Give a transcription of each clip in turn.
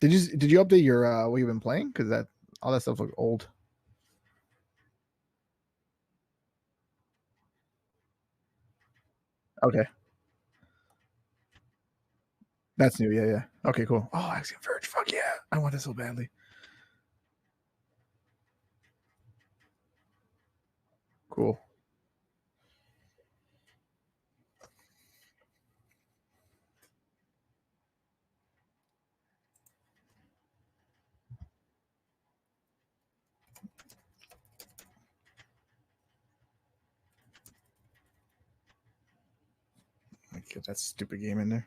Did you update your what you've been playing? Because that all that stuff looks old. Okay. That's new. Yeah. Okay, cool. Oh, Axiom Verge. Fuck yeah. I want this so badly. Cool. Get that stupid game in there.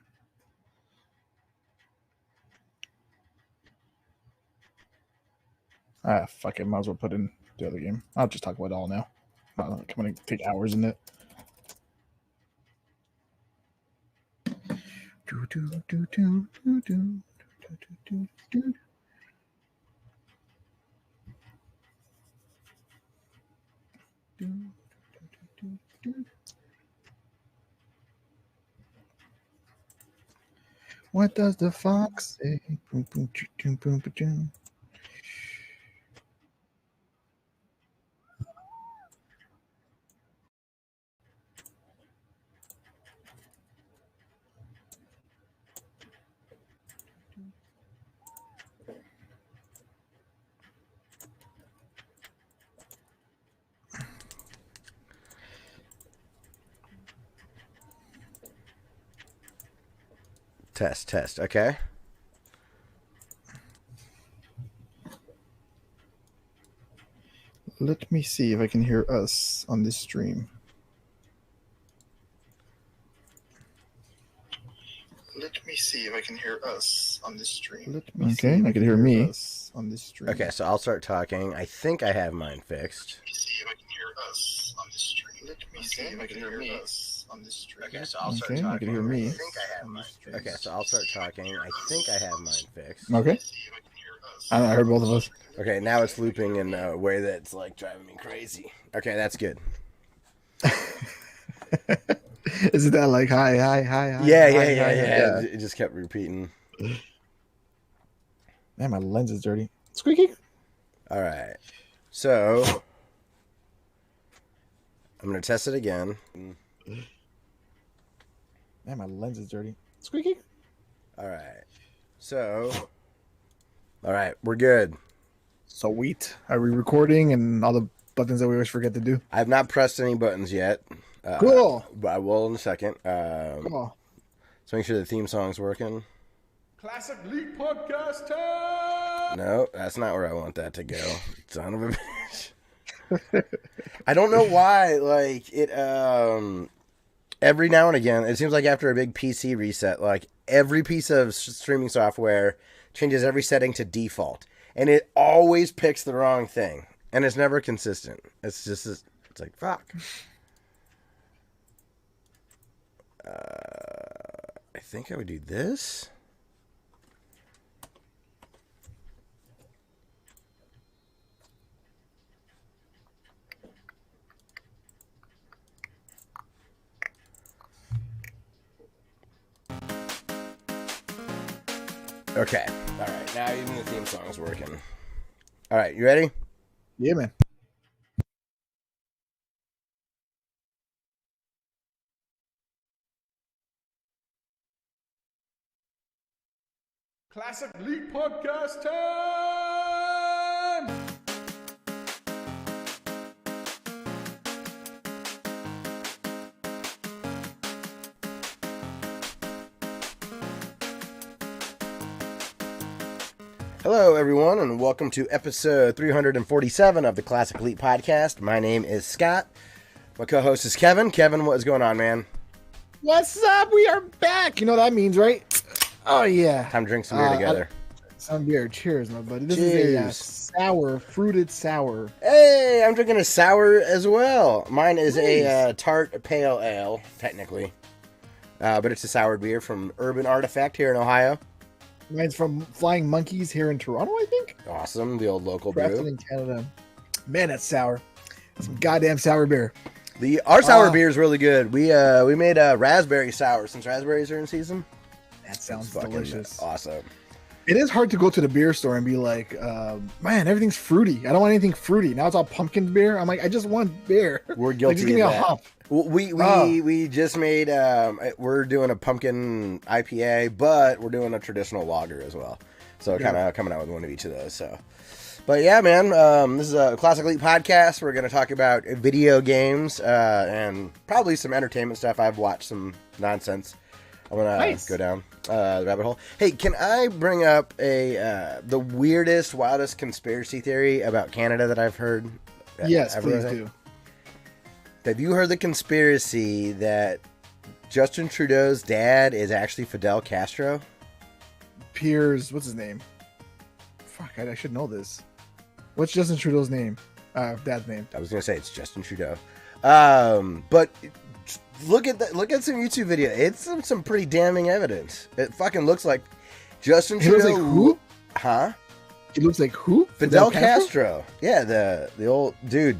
Fuck it. Might as well put in the other game. I'll just talk about it all now. I'm gonna take hours in it. What does the fox say? Boom, boom, boom, boom, boom. Test. Okay. Let me see if I can hear us on this stream. Let me see if I can hear us on this stream. Okay, I can hear me on this stream. Okay, so I'll start talking. I think I have mine fixed. Let me see if I can hear us on this stream. Let me see if I can hear us on this stream. Okay, so I'll start talking. I can hear me. I think I have mine. Okay, so I'll start talking. I think I have mine fixed. Okay. I heard both of us. Okay, now it's looping in a way that's like driving me crazy. Okay, that's good. Isn't that like hi? Yeah. It just kept repeating. Man, my lens is dirty. Squeaky. All right, so I'm gonna test it again. Man, my lens is dirty. Squeaky. All right, so we're good. Sweet. Are we recording and all the buttons that we always forget to do? I've not pressed any buttons yet. Cool. But I will in a second. Cool. So make sure the theme song's working. Classic League Podcast time! No, that's not where I want that to go. Son of a bitch. I don't know why. Like it. Every now and again, it seems like after a big PC reset, like every piece of streaming software changes every setting to default, and it always picks the wrong thing, and it's never consistent. It's like fuck. I think I would do this. Okay. All right. Now even the theme song is working. All right. You ready? Yeah, man. Classic League Podcast time! Hello, everyone, and welcome to episode 347 of the Classic Elite Podcast. My name is Scott. My co-host is Kevin. Kevin, what is going on, man? What's up? We are back. You know what that means, right? Oh, yeah. Time to drink some beer together. Some beer. Cheers, my buddy. This is a sour, fruited sour. Hey, I'm drinking a sour as well. Mine is a tart pale ale, technically. But it's a sour beer from Urban Artifact here in Ohio. Mine's from Flying Monkeys here in Toronto, I think. Awesome. The old local Crafted brew. in Canada. Man, that's sour. Some goddamn sour beer. Our sour beer is really good. We made a raspberry sour since raspberries are in season. That sounds fucking delicious. Awesome. It is hard to go to the beer store and be like, man, everything's fruity. I don't want anything fruity. Now it's all pumpkin beer. I'm like, I just want beer. We're guilty like, just give me of a that. hop. We just made we're doing a pumpkin IPA, but we're doing a traditional lager as well. So kind of coming out with one of each of those. So, but yeah, man, this is a Classic Elite podcast. We're going to talk about video games and probably some entertainment stuff. I've watched some nonsense. I'm gonna go down the rabbit hole. Hey, can I bring up the weirdest, wildest conspiracy theory about Canada that I've heard? Yes, please do. Have you heard the conspiracy that Justin Trudeau's dad is actually Fidel Castro? Piers, what's his name? Fuck, I should know this. What's Justin Trudeau's name? Dad's name. I was gonna say it's Justin Trudeau. But look at some YouTube video. It's some pretty damning evidence. It fucking looks like Justin Trudeau. He looks like who? Huh? He looks like who? Fidel Castro. Yeah, the old dude.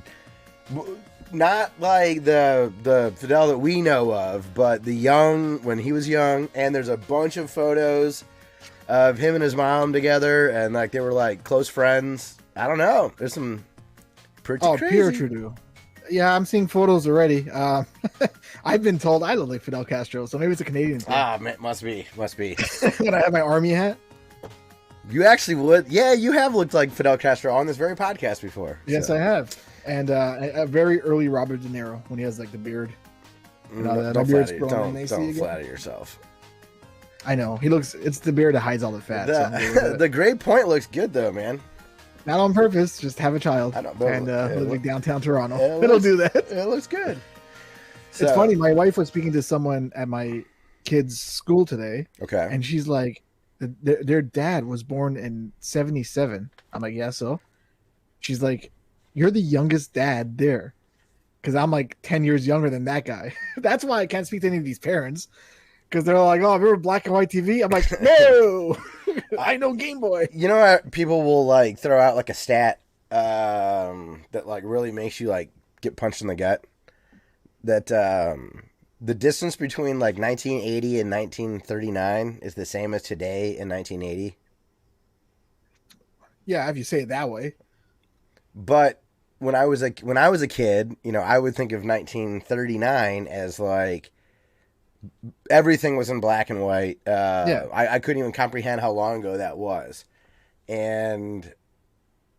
Not like the Fidel that we know of, but the young, when he was young, and there's a bunch of photos of him and his mom together, and like they were like close friends. I don't know. There's some pretty crazy. Pierre Trudeau. Yeah, I'm seeing photos already. I've been told I look like Fidel Castro, so maybe it's a Canadian thing. Ah, man, must be. When I have my army hat. You actually would. Yeah, you have looked like Fidel Castro on this very podcast before. Yes, I have. And a very early Robert De Niro when he has like the beard. Don't flatter yourself. I know he looks. It's the beard that hides all the fat. The Great Point looks good though, man. Not on purpose. Just have a child and live like downtown Toronto. It'll do that. It looks good. It's funny. My wife was speaking to someone at my kid's school today. Okay. And she's like, their dad was born in 1977. I'm like, yeah, so. She's like, you're the youngest dad there. Because I'm like 10 years younger than that guy. That's why I can't speak to any of these parents. Because they're like, oh, remember black and white TV? I'm like, no, I know Game Boy. You know how people will like throw out like a stat that like really makes you like get punched in the gut? That the distance between like 1980 and 1939 is the same as today in 1980. Yeah, if you say it that way. But when I was a kid, you know, I would think of 1939 as like everything was in black and white. I couldn't even comprehend how long ago that was, and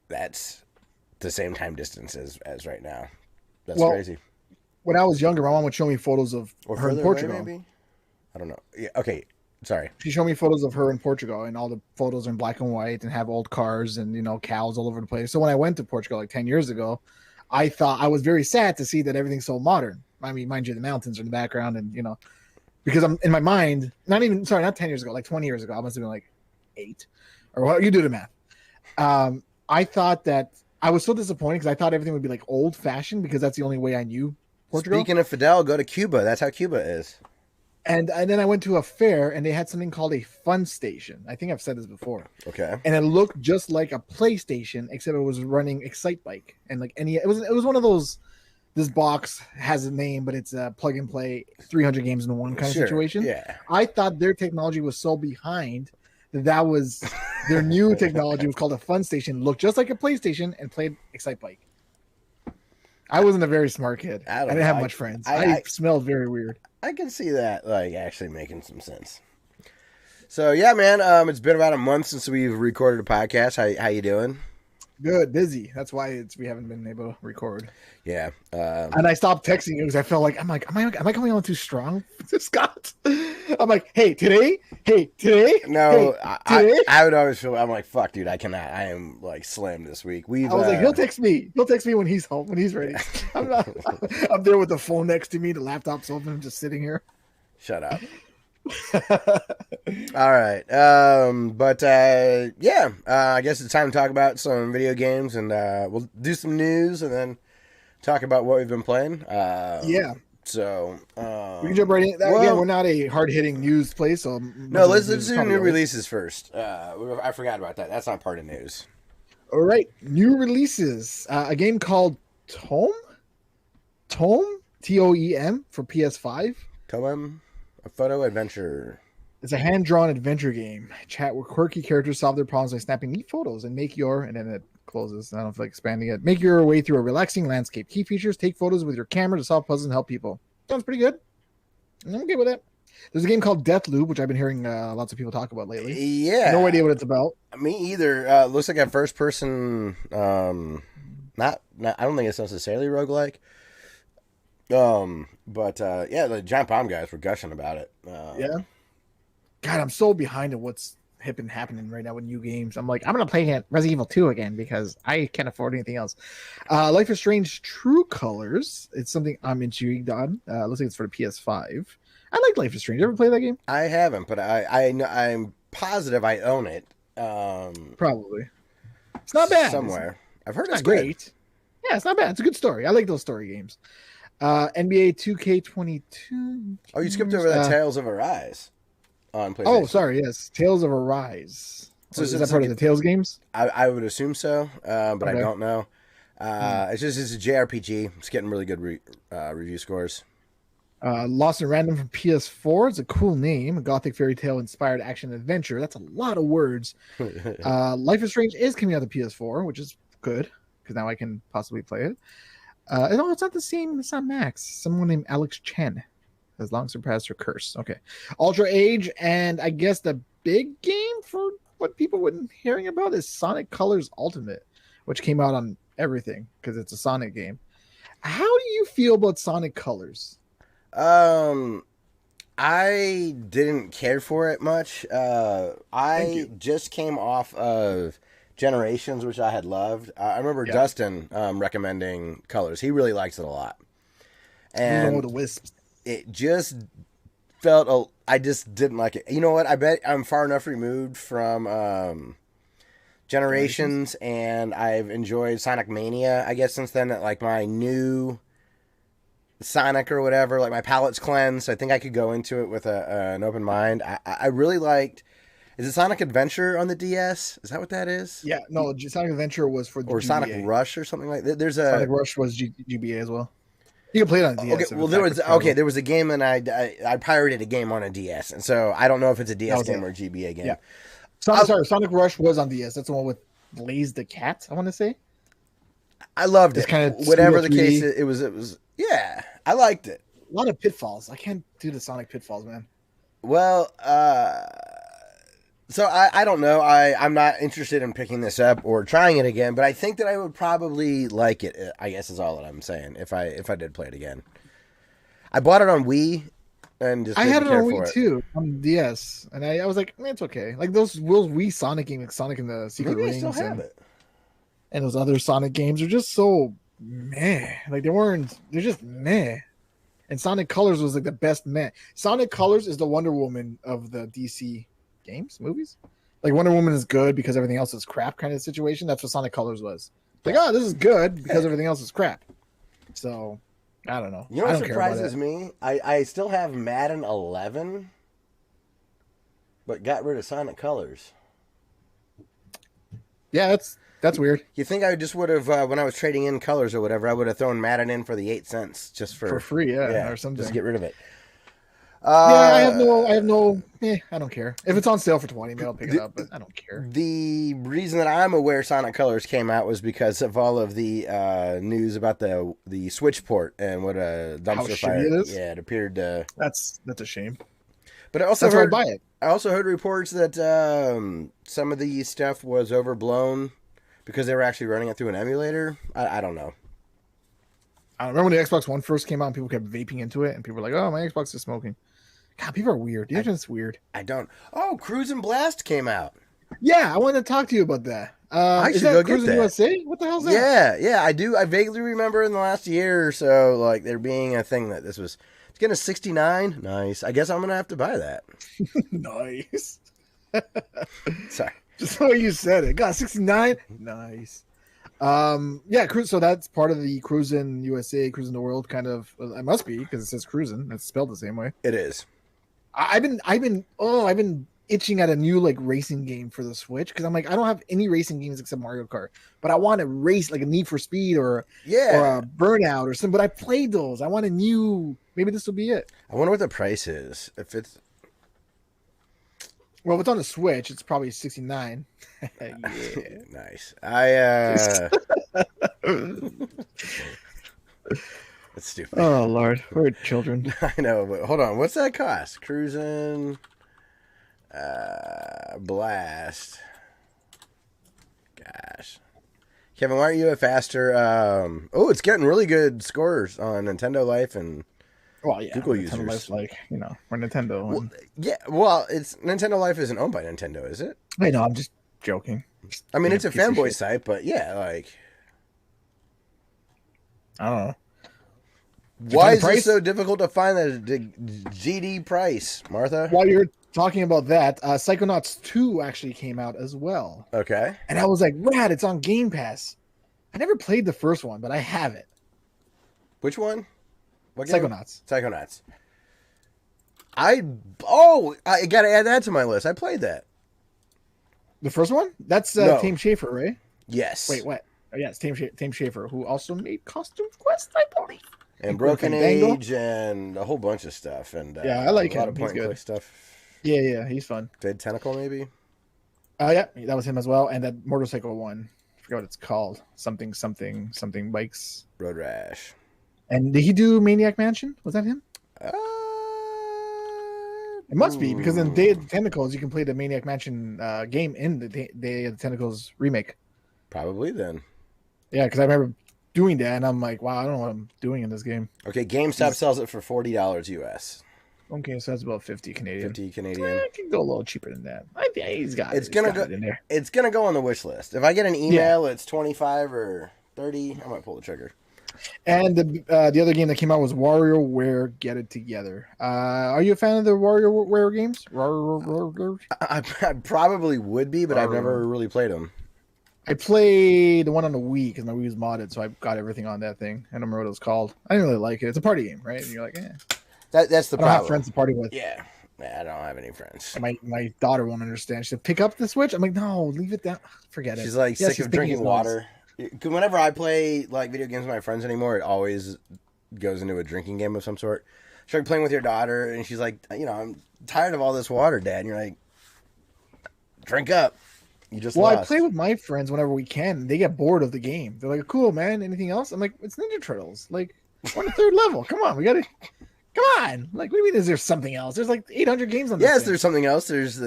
that's the same time distance as right now. That's crazy. When I was younger, my mom would show me photos of her in Portugal. Maybe? I don't know. Yeah, okay. Sorry. She showed me photos of her in Portugal, and all the photos are in black and white and have old cars and, you know, cows all over the place. So when I went to Portugal like 10 years ago, I thought I was very sad to see that everything's so modern. I mean, mind you, the mountains are in the background, and, you know, because I'm in my mind, not 10 years ago, like 20 years ago, I must have been like 8 or what, you do the math. I thought that I was so disappointed because I thought everything would be like old fashioned because that's the only way I knew Portugal. Speaking of Fidel, go to Cuba. That's how Cuba is. And then I went to a fair, and they had something called a fun station. I think I've said this before. Okay. And it looked just like a PlayStation, except it was running Excite Bike, and like it was one of those. This box has a name, but it's a plug and play 300 games in one kind of situation. Yeah. I thought their technology was so behind that was their new technology was called a fun station. Looked just like a PlayStation and played Excite Bike. I wasn't a very smart kid. I didn't have much friends. I smelled very weird. I can see that like actually making some sense. So yeah, man, it's been about a month since we've recorded a podcast. How you doing? Good, busy. That's why we haven't been able to record. Yeah. And I stopped texting you because I felt like am I coming on too strong, Scott? I'm like, hey, today. No, hey, today? I would always feel. I'm like, fuck, dude, I cannot. I am like slammed this week. I was like, he'll text me. He'll text me when he's home, when he's ready. I'm not. I'm there with the phone next to me. The laptop's open. I'm just sitting here. Shut up. All right. I guess it's time to talk about some video games, and we'll do some news and then talk about what we've been playing. Yeah. So we can jump right in. Again, we're not a hard-hitting news place, so no. Let's do new releases first. I forgot about that. That's not part of news. All right, new releases. A game called Tome, Toem for PS5. Toem, a photo adventure. It's a hand-drawn adventure game. Chat where quirky characters solve their problems by snapping neat photos and and then it closes. I don't feel like expanding it. Make your way through a relaxing landscape. Key features: take photos with your camera to solve puzzles and help people. Sounds pretty good. I'm okay with that. There's a game called Deathloop, which I've been hearing lots of people talk about lately. Yeah. No idea what it's about. Me either. Looks like a first person, not I don't think it's necessarily roguelike. But yeah, the Giant Bomb guys were gushing about it. Yeah. God, I'm so behind on what's hip and happening right now with new games. I'm like, I'm gonna play Resident Evil 2 again because I can't afford anything else. Life is Strange True Colors. It's something I'm intrigued on. Looks like it's for the PS5. I like Life is Strange. You ever play that game? I haven't, but I'm positive I own it. Probably. It's not bad. Somewhere. I've heard it's great. Good. Yeah, it's not bad. It's a good story. I like those story games. NBA 2K22. Oh, you skipped over that Tales of Arise on PlayStation. Oh, sorry. Yes, Tales of Arise. So is that part of the Tales games? I would assume so, but okay. I don't know. It's a JRPG. It's getting really good review scores. Lost in Random from PS4. It's a cool name. A gothic fairy tale inspired action adventure. That's a lot of words. Life is Strange is coming out to PS4, which is good because now I can possibly play it. No, it's not the same. It's not Max. Someone named Alex Chen has long surpassed her curse. Okay. Ultra Age, and I guess the big game for what people have been hearing about is Sonic Colors Ultimate, which came out on everything because it's a Sonic game. How do you feel about Sonic Colors? I didn't care for it much. I just came off of Generations, which I had loved. I remember Dustin recommending Colors. He really likes it a lot. And the wisps. It just felt I just didn't like it. You know what? I bet I'm far enough removed from Generations, and I've enjoyed Sonic Mania, I guess, since then, that like my new Sonic or whatever, like my palate's cleansed. I think I could go into it with an open mind. I really liked. Is it Sonic Adventure on the DS? Is that what that is? Yeah, no, Sonic Adventure was for the or GBA. Sonic Rush or something like that. Sonic Rush was GBA as well. You can play it on DS. Okay, well there was a game, and I pirated a game on a DS, and so I don't know if it's a DS game or a GBA game. Yeah. Sorry, Sonic Rush was on DS. That's the one with Blaze the Cat, I want to say. I loved it. Kind of whatever the case, it was. Yeah, I liked it. A lot of pitfalls. I can't do the Sonic pitfalls, man. Well, so I don't know. I'm not interested in picking this up or trying it again, but I think that I would probably like it. I guess is all that I'm saying. If I did play it again, I bought it on Wii and just I had it on Wii too on DS, and I was like, it's okay. Like those Wii Sonic games, like Sonic and the Secret Rings, I still have it. And those other Sonic games are just so meh. Like they're just meh. And Sonic Colors was like the best meh. Sonic Colors is the Wonder Woman of the DC games, movies. Like Wonder Woman is good because everything else is crap kind of situation. That's what Sonic Colors was. Like, oh, this is good because everything else is crap. So, I don't know. You know what surprises me? I still have Madden 11, but got rid of Sonic Colors. Yeah, that's weird. You think I just would have, when I was trading in colors or whatever, I would have thrown Madden in for the 8 cents just for free, or something. Just get rid of it. I have no. I don't care if it's on sale for 20. Maybe I'll pick it up, but I don't care. The reason that I'm aware Sonic Colors came out was because of all of the news about the Switch port and what a dumpster fire it is. Yeah, it appeared. That's a shame. But I also heard, why I buy it. I also heard reports that some of the stuff was overblown because they were actually running it through an emulator. I don't know. I remember when the Xbox One first came out and people kept vaping into it and people were like, oh, my Xbox is smoking. God, people are weird. The internet's weird. I don't. Oh, Cruise and Blast came out. Yeah, I wanted to talk to you about that. I should go get that. USA? What the hell's that? Yeah, I do. I vaguely remember in the last year or so, like, there being a thing that this was. It's getting a 69. Nice. I guess I'm going to have to buy that. Nice. Sorry. Just the way you said it. Got 69. Nice. Yeah, cruise. So that's part of the Cruisin' USA, Cruisin' the World kind of. It must be because it says Cruisin'. It's spelled the same way. It is. I've been itching at a new like racing game for the Switch because I'm like I don't have any racing games except Mario Kart, but I want to race like a Need for Speed or a Burnout or something. But I played those. I want a new. Maybe this will be it. I wonder what the price is. If it's Well, if it's on the Switch, it's probably 69. Yeah. Nice. That's stupid. Oh Lord, we're children. I know, but hold on. What's that cost? Cruising, blast. Gosh, Kevin, why aren't you a faster? It's getting really good scores on Nintendo Life and Google users. Life's like, we're Nintendo. Well, yeah, well, it's Nintendo Life isn't owned by Nintendo, is it? I know. I'm just joking. I mean, it's a fanboy site, but yeah, like, I don't know. Why is it so difficult to find the GD price, Martha? While you're talking about that, Psychonauts 2 actually came out as well. Okay. And I was like, rad, it's on Game Pass. I never played the first one, but I have it. Which one? What game? Psychonauts. I got to add that to my list. I played that. The first one? That's Tim Schafer, right? Yes. Wait, what? Oh, yeah, it's Tim Schafer, who also made Costume Quest, I believe. And Broken Age and a whole bunch of stuff. And yeah, I like a lot him. of point and click stuff. Yeah, he's fun. Dead Tentacle, maybe? Yeah, that was him as well. And that motorcycle one. I forgot what it's called. Something bikes. Road Rash. And did he do Maniac Mansion? Was that him? It must be, because in Day of the Tentacles, you can play the Maniac Mansion game in the Day of the Tentacles remake. Probably then. Yeah, because I remember doing that, and I'm like, wow, I don't know what I'm doing in this game. Okay, GameStop sells it for $40 US. Okay, so that's about 50 Canadian. 50 Canadian. I can go a little cheaper than that. I think he's got it. It's gonna go in there. It's gonna go on the wish list. If I get an email, it's 25 or 30. I might pull the trigger. And the other game that came out was WarioWare Get It Together. Are you a fan of the WarioWare games? I probably would be, but I've never really played them. I played the one on the Wii because my Wii was modded, so I got everything on that thing. I don't remember what it was called. I didn't really like it. It's a party game, right? And you're like, That's the problem. I don't have friends to party with. Yeah, I don't have any friends. My daughter won't understand. She said, pick up the Switch. I'm like, no, leave it down. Forget it. She's like sick of drinking water. Because whenever I play like video games with my friends anymore, it always goes into a drinking game of some sort. Start playing with your daughter, and she's like, I'm tired of all this water, Dad. And you're like, drink up. You just lost. I play with my friends whenever we can. They get bored of the game. They're like, cool, man. Anything else? I'm like, it's Ninja Turtles. Like, we're on the third level. Come on, we got to... Come on. Like, what do you mean is there something else? There's like 800 games on this thing. There's something else. There's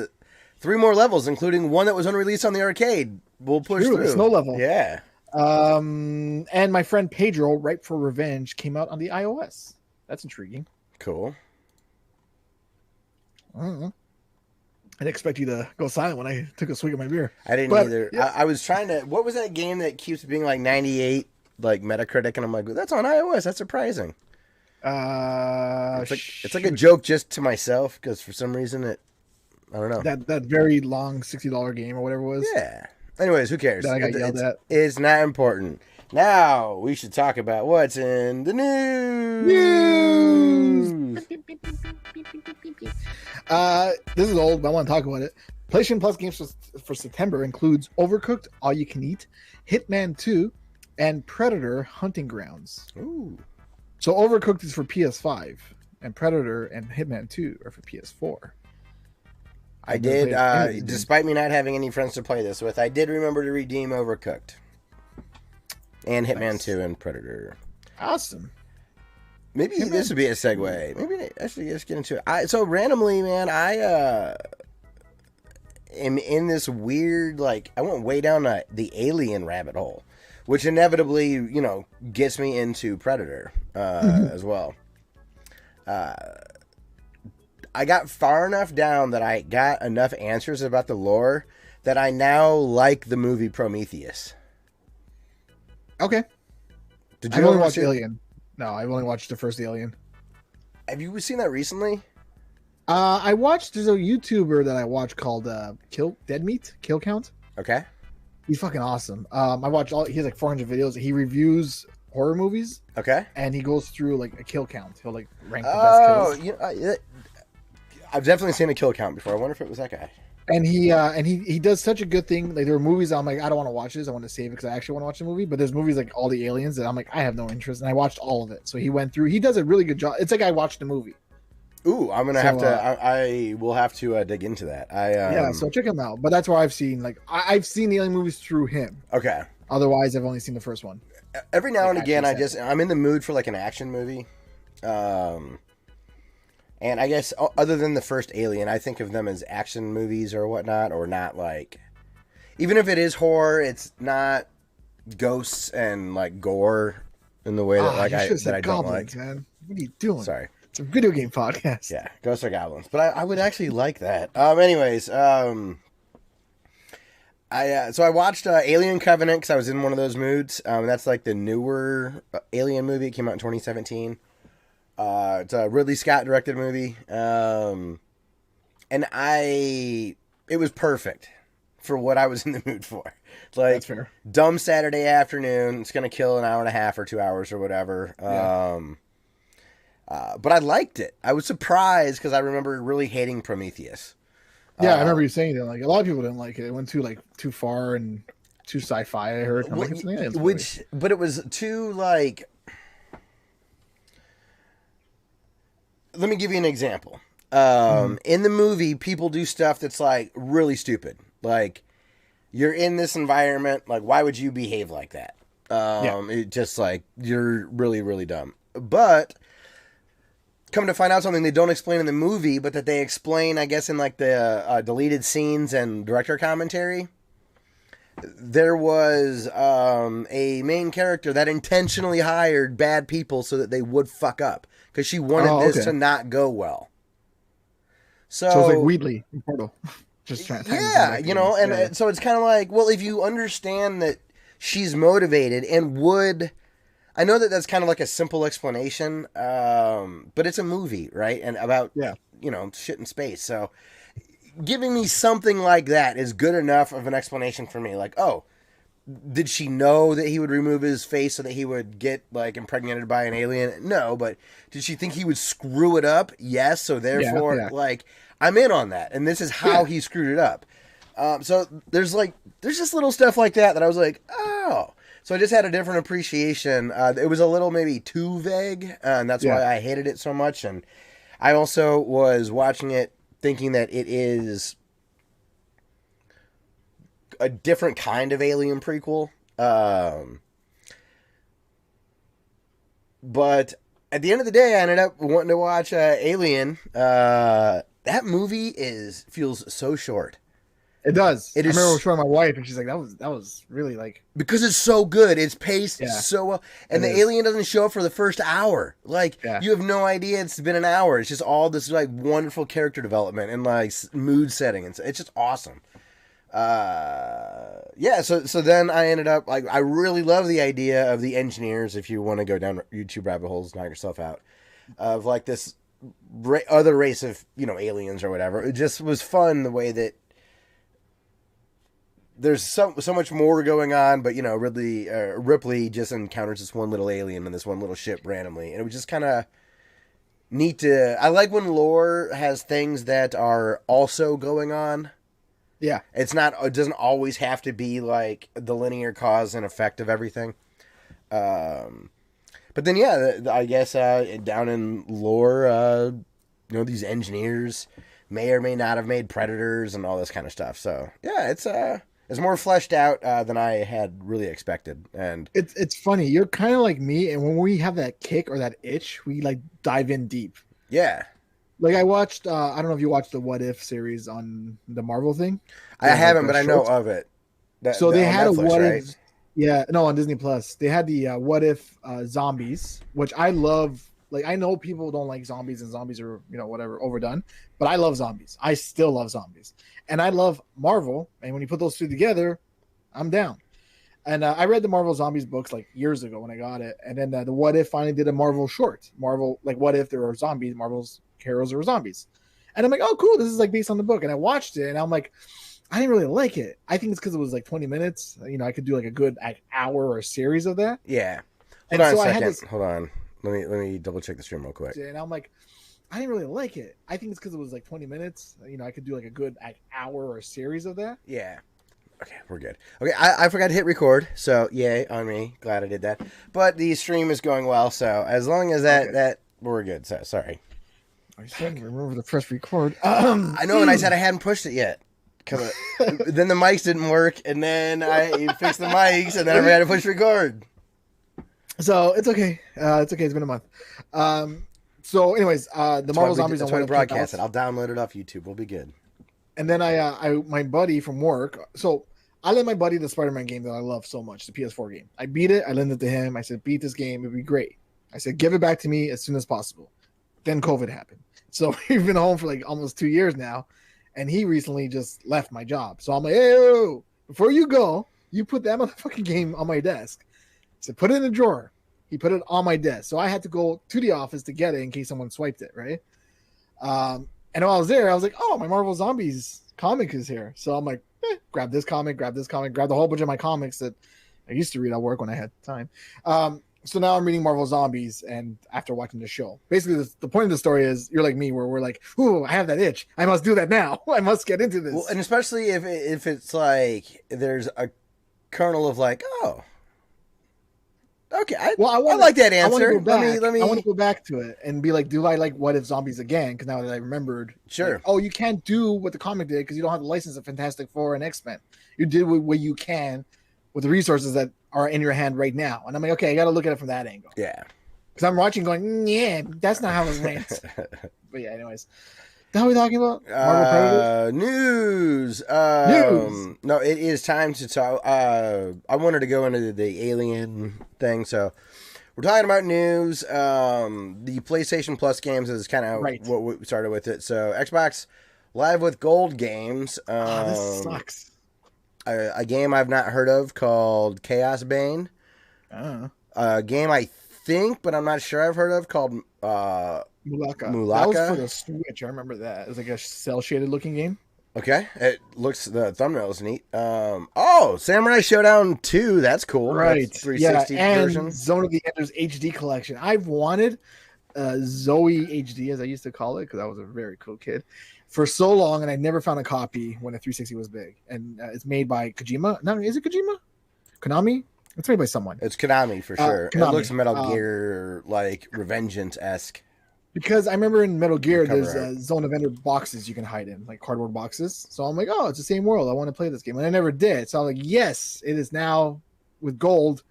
3 more levels, including one that was unreleased on the arcade. We'll push through. The snow level. Yeah. And my friend Pedro, Ripe for Revenge, came out on the iOS. That's intriguing. Cool. I don't know. I didn't expect you to go silent when I took a swig of my beer. I didn't either. Yeah. I was trying to... What was that game that keeps being like 98, like Metacritic? And I'm like, that's on iOS. That's surprising. It's like a joke just to myself because for some reason I don't know. That very long $60 game or whatever it was. Yeah. Anyways, who cares? That I got yelled at. It's not important. Now we should talk about what's in the news. This is old, but I want to talk about it. PlayStation Plus games for September includes Overcooked, All You Can Eat, Hitman 2, and Predator Hunting Grounds. Ooh. So Overcooked is for PS5, and Predator and Hitman 2 are for PS4. I did, despite me not having any friends to play this with, I did remember to redeem Overcooked. And Hitman 2 and Predator. Awesome. Maybe this would be a segue. Maybe I should just get into it. So randomly, man, I am in this weird, like, I went way down the Alien rabbit hole, which inevitably, gets me into Predator as well. I got far enough down that I got enough answers about the lore that I now like the movie Prometheus. Okay. Did you only watch Alien? No, I've only watched the first Alien. Have you seen that recently? I watched. There's a YouTuber that I watch called Dead Meat Kill Count. Okay. He's fucking awesome. I watch he has like 400 videos. He reviews horror movies. Okay. And he goes through like a kill count. He'll like rank the best kills. I've definitely seen a kill count before. I wonder if it was that guy. And he does such a good thing. Like there are movies I'm like, I don't want to watch this. I want to save it because I actually want to watch the movie. But there's movies like all the aliens that I'm like, I have no interest. And I watched all of it. So he went through. He does a really good job. It's like I watched the movie. Ooh, I'm gonna have to. I will have to dig into that. Yeah, so check him out. But that's where I've seen I've seen the alien movies through him. Okay. Otherwise, I've only seen the first one. Every now and again, I'm in the mood for like an action movie. And I guess other than the first Alien, I think of them as action movies or whatnot, or not like. Even if it is horror, it's not ghosts and like gore in the way that I don't like. Man. What are you doing? Sorry, it's a video game podcast. Yeah, ghosts or goblins, but I would actually like that. Anyways, I watched Alien Covenant because I was in one of those moods. That's like the newer Alien movie. It came out in 2017. It's a Ridley Scott directed movie. And it was perfect for what I was in the mood for. It's like, that's fair. Dumb Saturday afternoon. It's going to kill an hour and a half or 2 hours or whatever. Yeah. But I liked it. I was surprised because I remember really hating Prometheus. Yeah, I remember you saying that. Like, a lot of people didn't like it. It went too far and too sci-fi. I heard. But it was too like. Let me give you an example. In the movie, people do stuff that's like really stupid. Like, you're in this environment. Like, why would you behave like that? It just like you're really, really dumb. But come to find out something they don't explain in the movie, but that they explain, I guess, in like the deleted scenes and director commentary. There was a main character that intentionally hired bad people so that they would fuck up because she wanted this to not go well. So it's like Wheatley in Portal. Just trying. Yeah, and so it's kind of like, well, if you understand that she's motivated and would. I know that that's kind of like a simple explanation, but it's a movie, right? And about, shit in space. So giving me something like that is good enough of an explanation for me. Like, oh, did she know that he would remove his face so that he would get, like, impregnated by an alien? No, but did she think he would screw it up? Yes, so therefore, like, I'm in on that. And this is how he screwed it up. So there's just little stuff like that I was like, oh. So I just had a different appreciation. It was a little maybe too vague, and that's why I hated it so much. And I also was watching it thinking that it is a different kind of Alien prequel. But at the end of the day, I ended up wanting to watch Alien. That movie feels so short. It does. I remember showing my wife, and she's like, "That was really like." Because it's so good, it's paced so well, and the alien doesn't show up for the first hour. Like you have no idea it's been an hour. It's just all this like wonderful character development and like mood setting, and it's just awesome. So then I ended up like I really love the idea of the engineers. If you want to go down YouTube rabbit holes, knock yourself out of like this other race of aliens or whatever. It just was fun the way that. There's so much more going on, but Ripley just encounters this one little alien in this one little ship randomly, and it was just kind of neat to. I like when lore has things that are also going on. Yeah, it doesn't always have to be like the linear cause and effect of everything. But then I guess down in lore, these engineers may or may not have made predators and all this kind of stuff. So yeah, it's more fleshed out than I had really expected, and it's funny. You're kind of like me, and when we have that kick or that itch, we like dive in deep. Yeah, like I watched. I don't know if you watched the What If series on the Marvel thing. I haven't, but I know of it. They had Netflix, a What If. Yeah, no, on Disney Plus. They had the What If zombies, which I love. Like I know people don't like zombies, and zombies are whatever overdone, but I love zombies. I still love zombies. And I love Marvel, and when you put those two together, I'm down. And I read the Marvel Zombies books like years ago when I got it, and then the What If finally did a Marvel short. Marvel, like, what if there were zombies? Marvel's heroes are zombies, and I'm like, oh, cool, this is like based on the book. And I watched it, and I'm like, I didn't really like it. I think it's because it was like 20 minutes. I could do like a good hour or a series of that. Yeah. Hold on a second. Hold on. Let me double check the stream real quick. And I'm like, I didn't really like it. I think it's because it was like 20 minutes. I could do like a good hour or a series of that. Yeah. Okay, we're good. Okay, I forgot to hit record, so yay on me. Glad I did that. But the stream is going well, so as long as that we're good. So sorry. I said remember to press record. I know, and I said I hadn't pushed it yet. Then the mics didn't work, and then I fixed the mics, and then I forgot to push record. So it's okay. It's okay. It's been a month. So, anyways, the Marvel Zombies. That's why we broadcast it. I'll download it off YouTube. We'll be good. And then my buddy from work. So I lent my buddy the Spider-Man game that I love so much, the PS4 game. I beat it. I lent it to him. I said, beat this game. It'd be great. I said, give it back to me as soon as possible. Then COVID happened. So we've been home for like almost 2 years now. And he recently just left my job. So I'm like, hey, before you go, you put that motherfucking game on my desk. So put it in the drawer. He put it on my desk. So I had to go to the office to get it in case someone swiped it, right? And while I was there, I was like, oh, my Marvel Zombies comic is here. So I'm like, grab this comic, grab the whole bunch of my comics that I used to read at work when I had time. So now I'm reading Marvel Zombies, and after watching the show, basically the point of the story is you're like me, where we're like, "Ooh, I have that itch. I must do that now. I must get into this." Well, and especially if it's like there's a kernel of like, oh, okay, I like that answer. I want to go back to it and be like, do I like What If Zombies again? Because now that I remembered, sure. Like, oh, you can't do what the comic did because you don't have the license of Fantastic Four and X-Men. You did what you can with the resources that are in your hand right now. And I'm like, okay, I got to look at it from that angle. Yeah. Because I'm watching going, yeah, that's not how it went. But yeah, anyways. What are we talking about? News. News. No, it is time to talk. I wanted to go into the alien thing, so we're talking about news. The PlayStation Plus games is kind of what we started with it. So Xbox Live with Gold games. This sucks. A game I've not heard of called Chaos Bane. A game I think, but I'm not sure I've heard of called Mulaka. That was for the Switch. I remember that. It was like a cel shaded looking game. Okay, the thumbnail is neat. Samurai Showdown 2. That's cool. Right. That's 360 version. And Zone of the Enders HD collection. I've wanted Zoe HD, as I used to call it, because I was a very cool kid, for so long, and I never found a copy when the 360 was big. And it's made by Kojima. No, is it Kojima? Konami? It's made by someone. It's Konami for sure. Konami. It looks Metal Gear like Revengeance-esque. Because I remember in Metal Gear, there's Zone of Ender boxes you can hide in, like cardboard boxes. So I'm like, oh, it's the same world. I want to play this game. And I never did. So I'm like, yes, it is now with gold,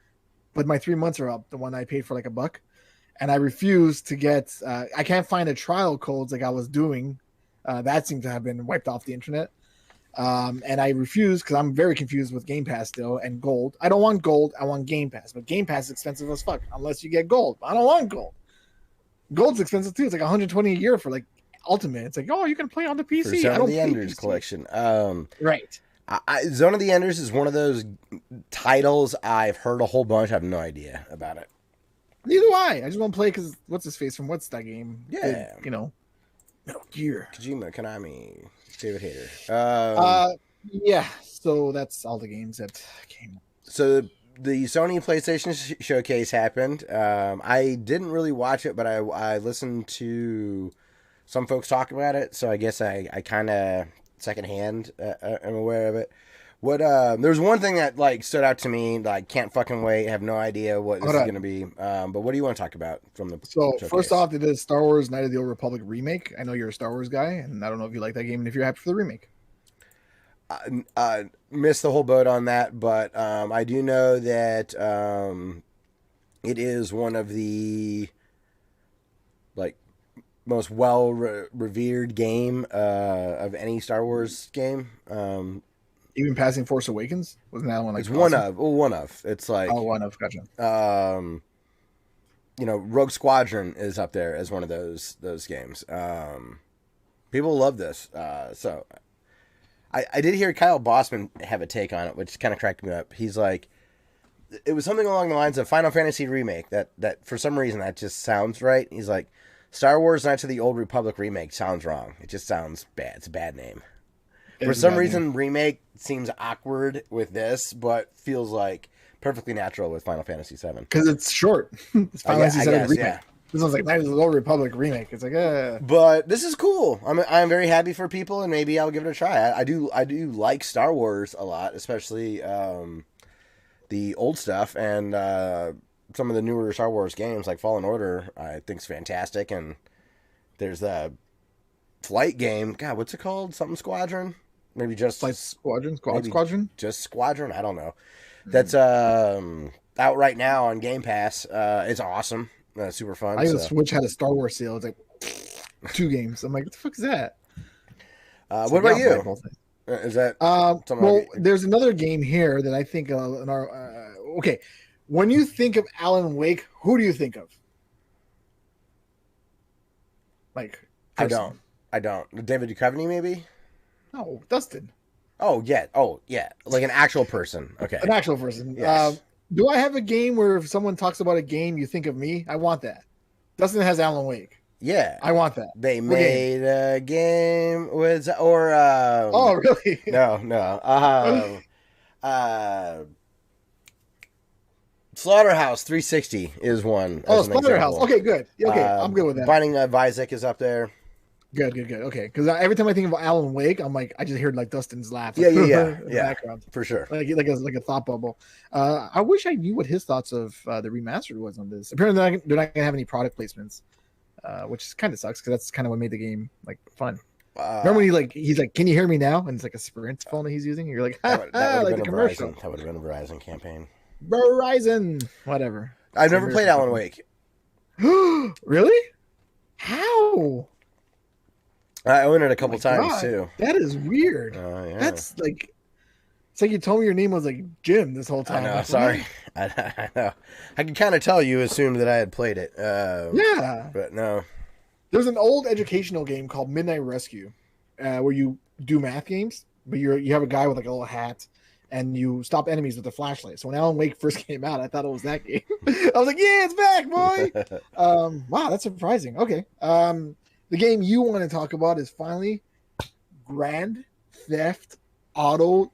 but my 3 months are up, the one I paid for like $1. And I refuse to get, I can't find a trial codes like I was doing. That seemed to have been wiped off the internet. And I refuse because I'm very confused with Game Pass still and gold. I don't want gold. I want Game Pass. But Game Pass is expensive as fuck unless you get gold. I don't want gold. Gold's expensive too. It's like $120 a year for like Ultimate. It's like, oh, you can play on the PC. For Zone of the Enders collection. Right. Zone of the Enders is one of those titles I've heard a whole bunch. I have no idea about it. Neither do I. I just want to play because what's his face from what's that game? Yeah. Metal Gear. Kojima, Konami, David Hayter. Yeah. So that's all the games that came. So the Sony PlayStation Showcase happened. I didn't really watch it, but I listened to some folks talk about it, so I guess I kind of secondhand am aware of it. There's one thing that like stood out to me, like can't fucking wait, have no idea what this is going to be. But what do you want to talk about from the showcase? First off, they did Star Wars Knight of the Old Republic remake. I know you're a Star Wars guy, and I don't know if you like that game and if you're happy for the remake. Missed the whole boat on that, but I do know that it is one of the like most revered game of any Star Wars game. Even passing Force Awakens wasn't that one like it's awesome? one of it's like one of gotcha. Rogue Squadron is up there as one of those games. People love this, so. I did hear Kyle Bossman have a take on it, which kind of cracked me up. He's like, it was something along the lines of Final Fantasy Remake, that for some reason that just sounds right. He's like, Star Wars Knights of the Old Republic Remake sounds wrong. It just sounds bad. It's a bad name. For some reason, Remake seems awkward with this, but feels like perfectly natural with Final Fantasy VII. Because it's short. It's Final Fantasy VII Remake. Yeah. This one's like Knights of the Old Republic remake. It's like, But this is cool. I'm very happy for people, and maybe I'll give it a try. I do like Star Wars a lot, especially the old stuff, and some of the newer Star Wars games like Fallen Order. I think is fantastic, and There's a flight game. God, what's it called? Something Squadron? Maybe just Flight Squadron? Squadron? Just Squadron? I don't know. That's out right now on Game Pass. It's awesome. Super fun. I think the Switch had a Star Wars sale. It's like 2 games. I'm like, what the fuck is that? What about you? Is that well, there's another game here that I think okay. When you think of Alan Wake, who do you think of? Like, person. I don't. David Duchovny, maybe? No, Dustin. Oh yeah. Like an actual person. Okay. An actual person. Yes. Do I have a game where if someone talks about a game, you think of me? I want that. Dustin has Alan Wake. Yeah. I want that. They made a game with oh really? No. Slaughterhouse 360 is one. Oh, Slaughterhouse. Okay, good. Okay, I'm good with that. Binding of Isaac is up there. Good. Okay, because every time I think of Alan Wake, I'm like, I just hear like Dustin's laugh. Yeah, in the background for sure. Like a thought bubble. I wish I knew what his thoughts of the remastered was on this. Apparently, they're not gonna have any product placements, which kind of sucks because that's kind of what made the game like fun. Remember when he's like, "Can you hear me now?" And it's like a Sprint phone that he's using. And you're like, that would like the commercial. That would have been a Verizon campaign. Verizon, whatever. I've never played Alan Wake. Really? How? I own it a couple times too. That is weird. Yeah. That's like, it's like you told me your name was like Jim this whole time. I know. Like, Sorry. I know. I could kind of tell you assumed that I had played it. Yeah. But no. There's an old educational game called Midnight Rescue, where you do math games, but you have a guy with like a little hat, and you stop enemies with a flashlight. So when Alan Wake first came out, I thought it was that game. I was like, yeah, it's back, boy. Wow, that's surprising. Okay. The game you want to talk about is finally Grand Theft Auto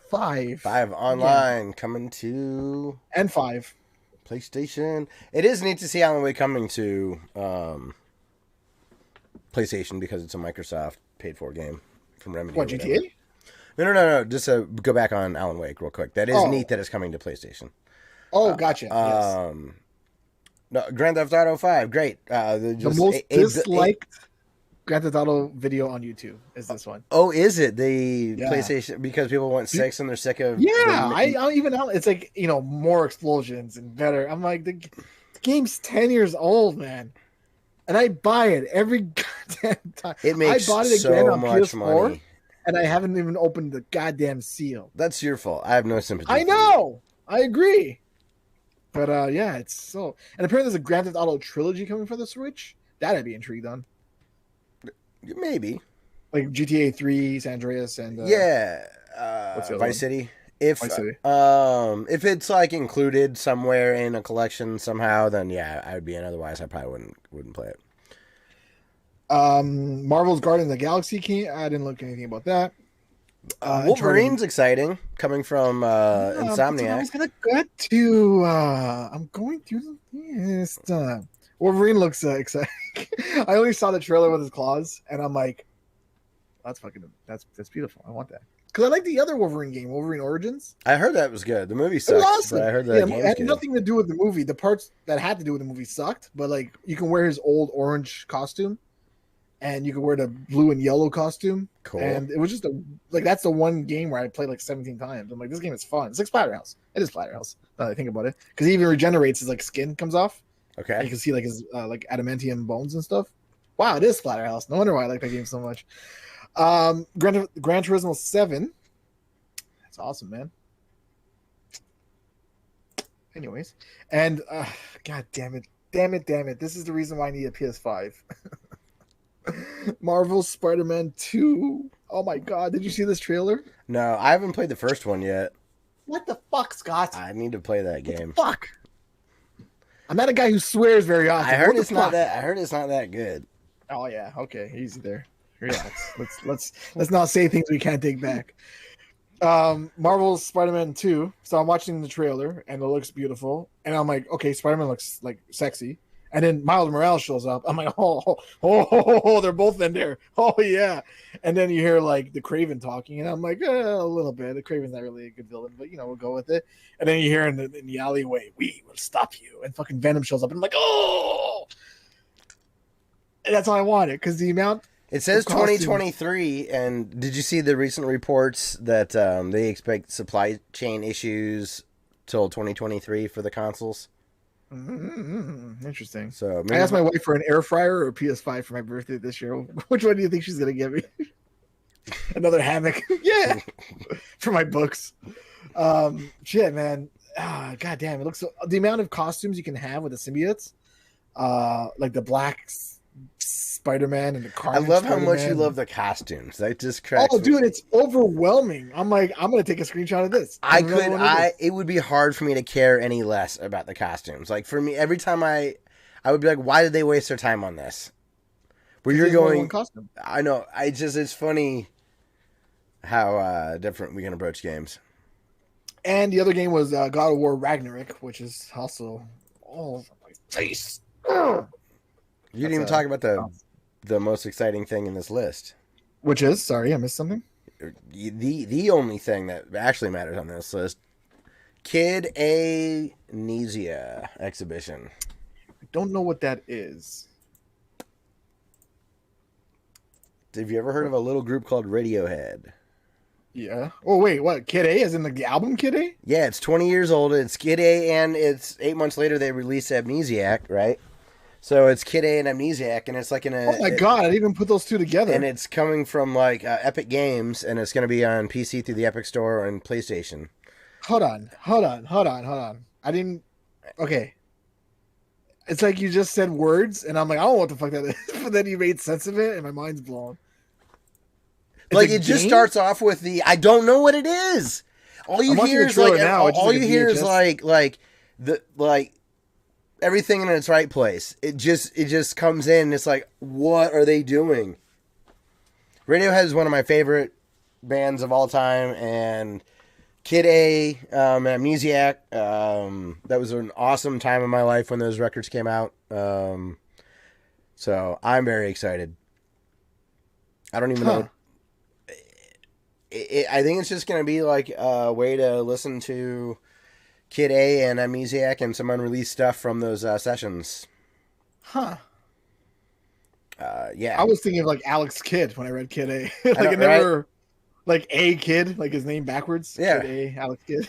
5. 5 online coming to... And 5. PlayStation. It is neat to see Alan Wake coming to PlayStation because it's a Microsoft paid-for game from Remedy. What, GTA? No. Just to go back on Alan Wake real quick. That is neat that it's coming to PlayStation. Oh, gotcha. Yes. No, Grand Theft Auto 5, great. The most disliked Grand Theft Auto video on YouTube is this one. Oh, is it the PlayStation? Because people want 6 and they're sick of. Yeah, I even know it's like more explosions and better. I'm like the game's 10 years old, man, and I buy it every goddamn time. It makes I bought it so again on much PS4, money, and I haven't even opened the goddamn seal. That's your fault. I have no sympathy. I know. I agree. But yeah, it's so. And apparently, there's a Grand Theft Auto trilogy coming for the Switch. That I'd be intrigued on. Maybe like GTA 3, San Andreas, and Vice City. If it's like included somewhere in a collection somehow, then yeah, I would be in. Otherwise, I probably wouldn't play it. Marvel's Guardians of the Galaxy came. I didn't look anything about that. Wolverine's exciting, coming from Insomniac. I was gonna get to. I'm going through this. Wolverine looks exciting. I only saw the trailer with his claws, and I'm like, that's beautiful. I want that because I like the other Wolverine game, Wolverine Origins. I heard that was good. The movie sucked, awesome. But I heard that it had nothing to do with the movie. The parts that had to do with the movie sucked, but like you can wear his old orange costume. And you could wear the blue and yellow costume. Cool. And it was just that's the one game where I played like 17 times. I'm like, this game is fun. It's like Splatterhouse. It is Splatterhouse. Now that I think about it, because he even regenerates. His like skin comes off. Okay. And you can see like his like adamantium bones and stuff. Wow, it is Splatterhouse. No wonder why I like that game so much. Gran Turismo 7. That's awesome, man. Anyways, and God damn it! This is the reason why I need a PS5. Marvel Spider-Man 2. Oh my god, did you see this trailer? No, I haven't played the first one yet. What the fuck, Scott? I need to play that game. Fuck. I'm not a guy who swears very often. I heard it's not that good. Oh yeah, okay, easy there. Relax. let's not say things we can't take back. Marvel's Spider-Man 2. So I'm watching the trailer and it looks beautiful. And I'm like, okay, Spider-Man looks like sexy. And then Miles Morales shows up. I'm like, oh, they're both in there. Oh, yeah. And then you hear, like, the Kraven talking. And I'm like, a little bit. The Kraven's not really a good villain, but, we'll go with it. And then you hear in the alleyway, we will stop you. And fucking Venom shows up. And I'm like, oh! And that's all I wanted because the amount. It says 2023, and did you see the recent reports that they expect supply chain issues till 2023 for the consoles? Interesting. So I asked my wife for an air fryer or a PS5 for my birthday this year. Which one do you think she's gonna give me? Another hammock? Yeah, for my books. Shit, man. God damn, it looks so. The amount of costumes you can have with the symbiotes, like the black Spider-Man and the Carnage. I love how Spider-Man. much you love the costumes. That just cracks. Oh, dude, it's overwhelming. I'm like, I'm gonna take a screenshot of this. It would be hard for me to care any less about the costumes. Like for me, every time I would be like, why did they waste their time on this? Where you're going, costume. I know. It's funny how different we can approach games. And the other game was God of War Ragnarok, which is also all over my face. You didn't even talk about the most exciting thing in this list. Which is, sorry, I missed something. The only thing that actually matters on this list, Kid Amnesia exhibition. I don't know what that is. Have you ever heard of a little group called Radiohead? Yeah. Oh, wait, what? Kid A as in the album Kid A? Yeah, it's 20 years old. It's Kid A, and it's 8 months later they release Amnesiac, right? So it's Kid A and Amnesiac, and it's like oh my god, I didn't even put those two together. And it's coming from like Epic Games, and it's going to be on PC through the Epic Store and PlayStation. Hold on. I didn't. Okay. It's like you just said words, and I'm like, I don't know what the fuck that is. But then you made sense of it, and my mind's blown. Like it just starts off with the I don't know what it is. All you hear is like all you hear is like everything in its right place. It just comes in and it's like, what are they doing? Radiohead is one of my favorite bands of all time, and Kid A, Amnesiac, that was an awesome time in my life when those records came out. So I'm very excited. I don't even know. I think it's just going to be like a way to listen to Kid A and Amnesiac and some unreleased stuff from those sessions. Huh. Yeah. I was thinking of like Alex Kidd when I read Kid A. Like it never, right? Like A Kid, like his name backwards. Yeah. Kid A, Alex Kidd.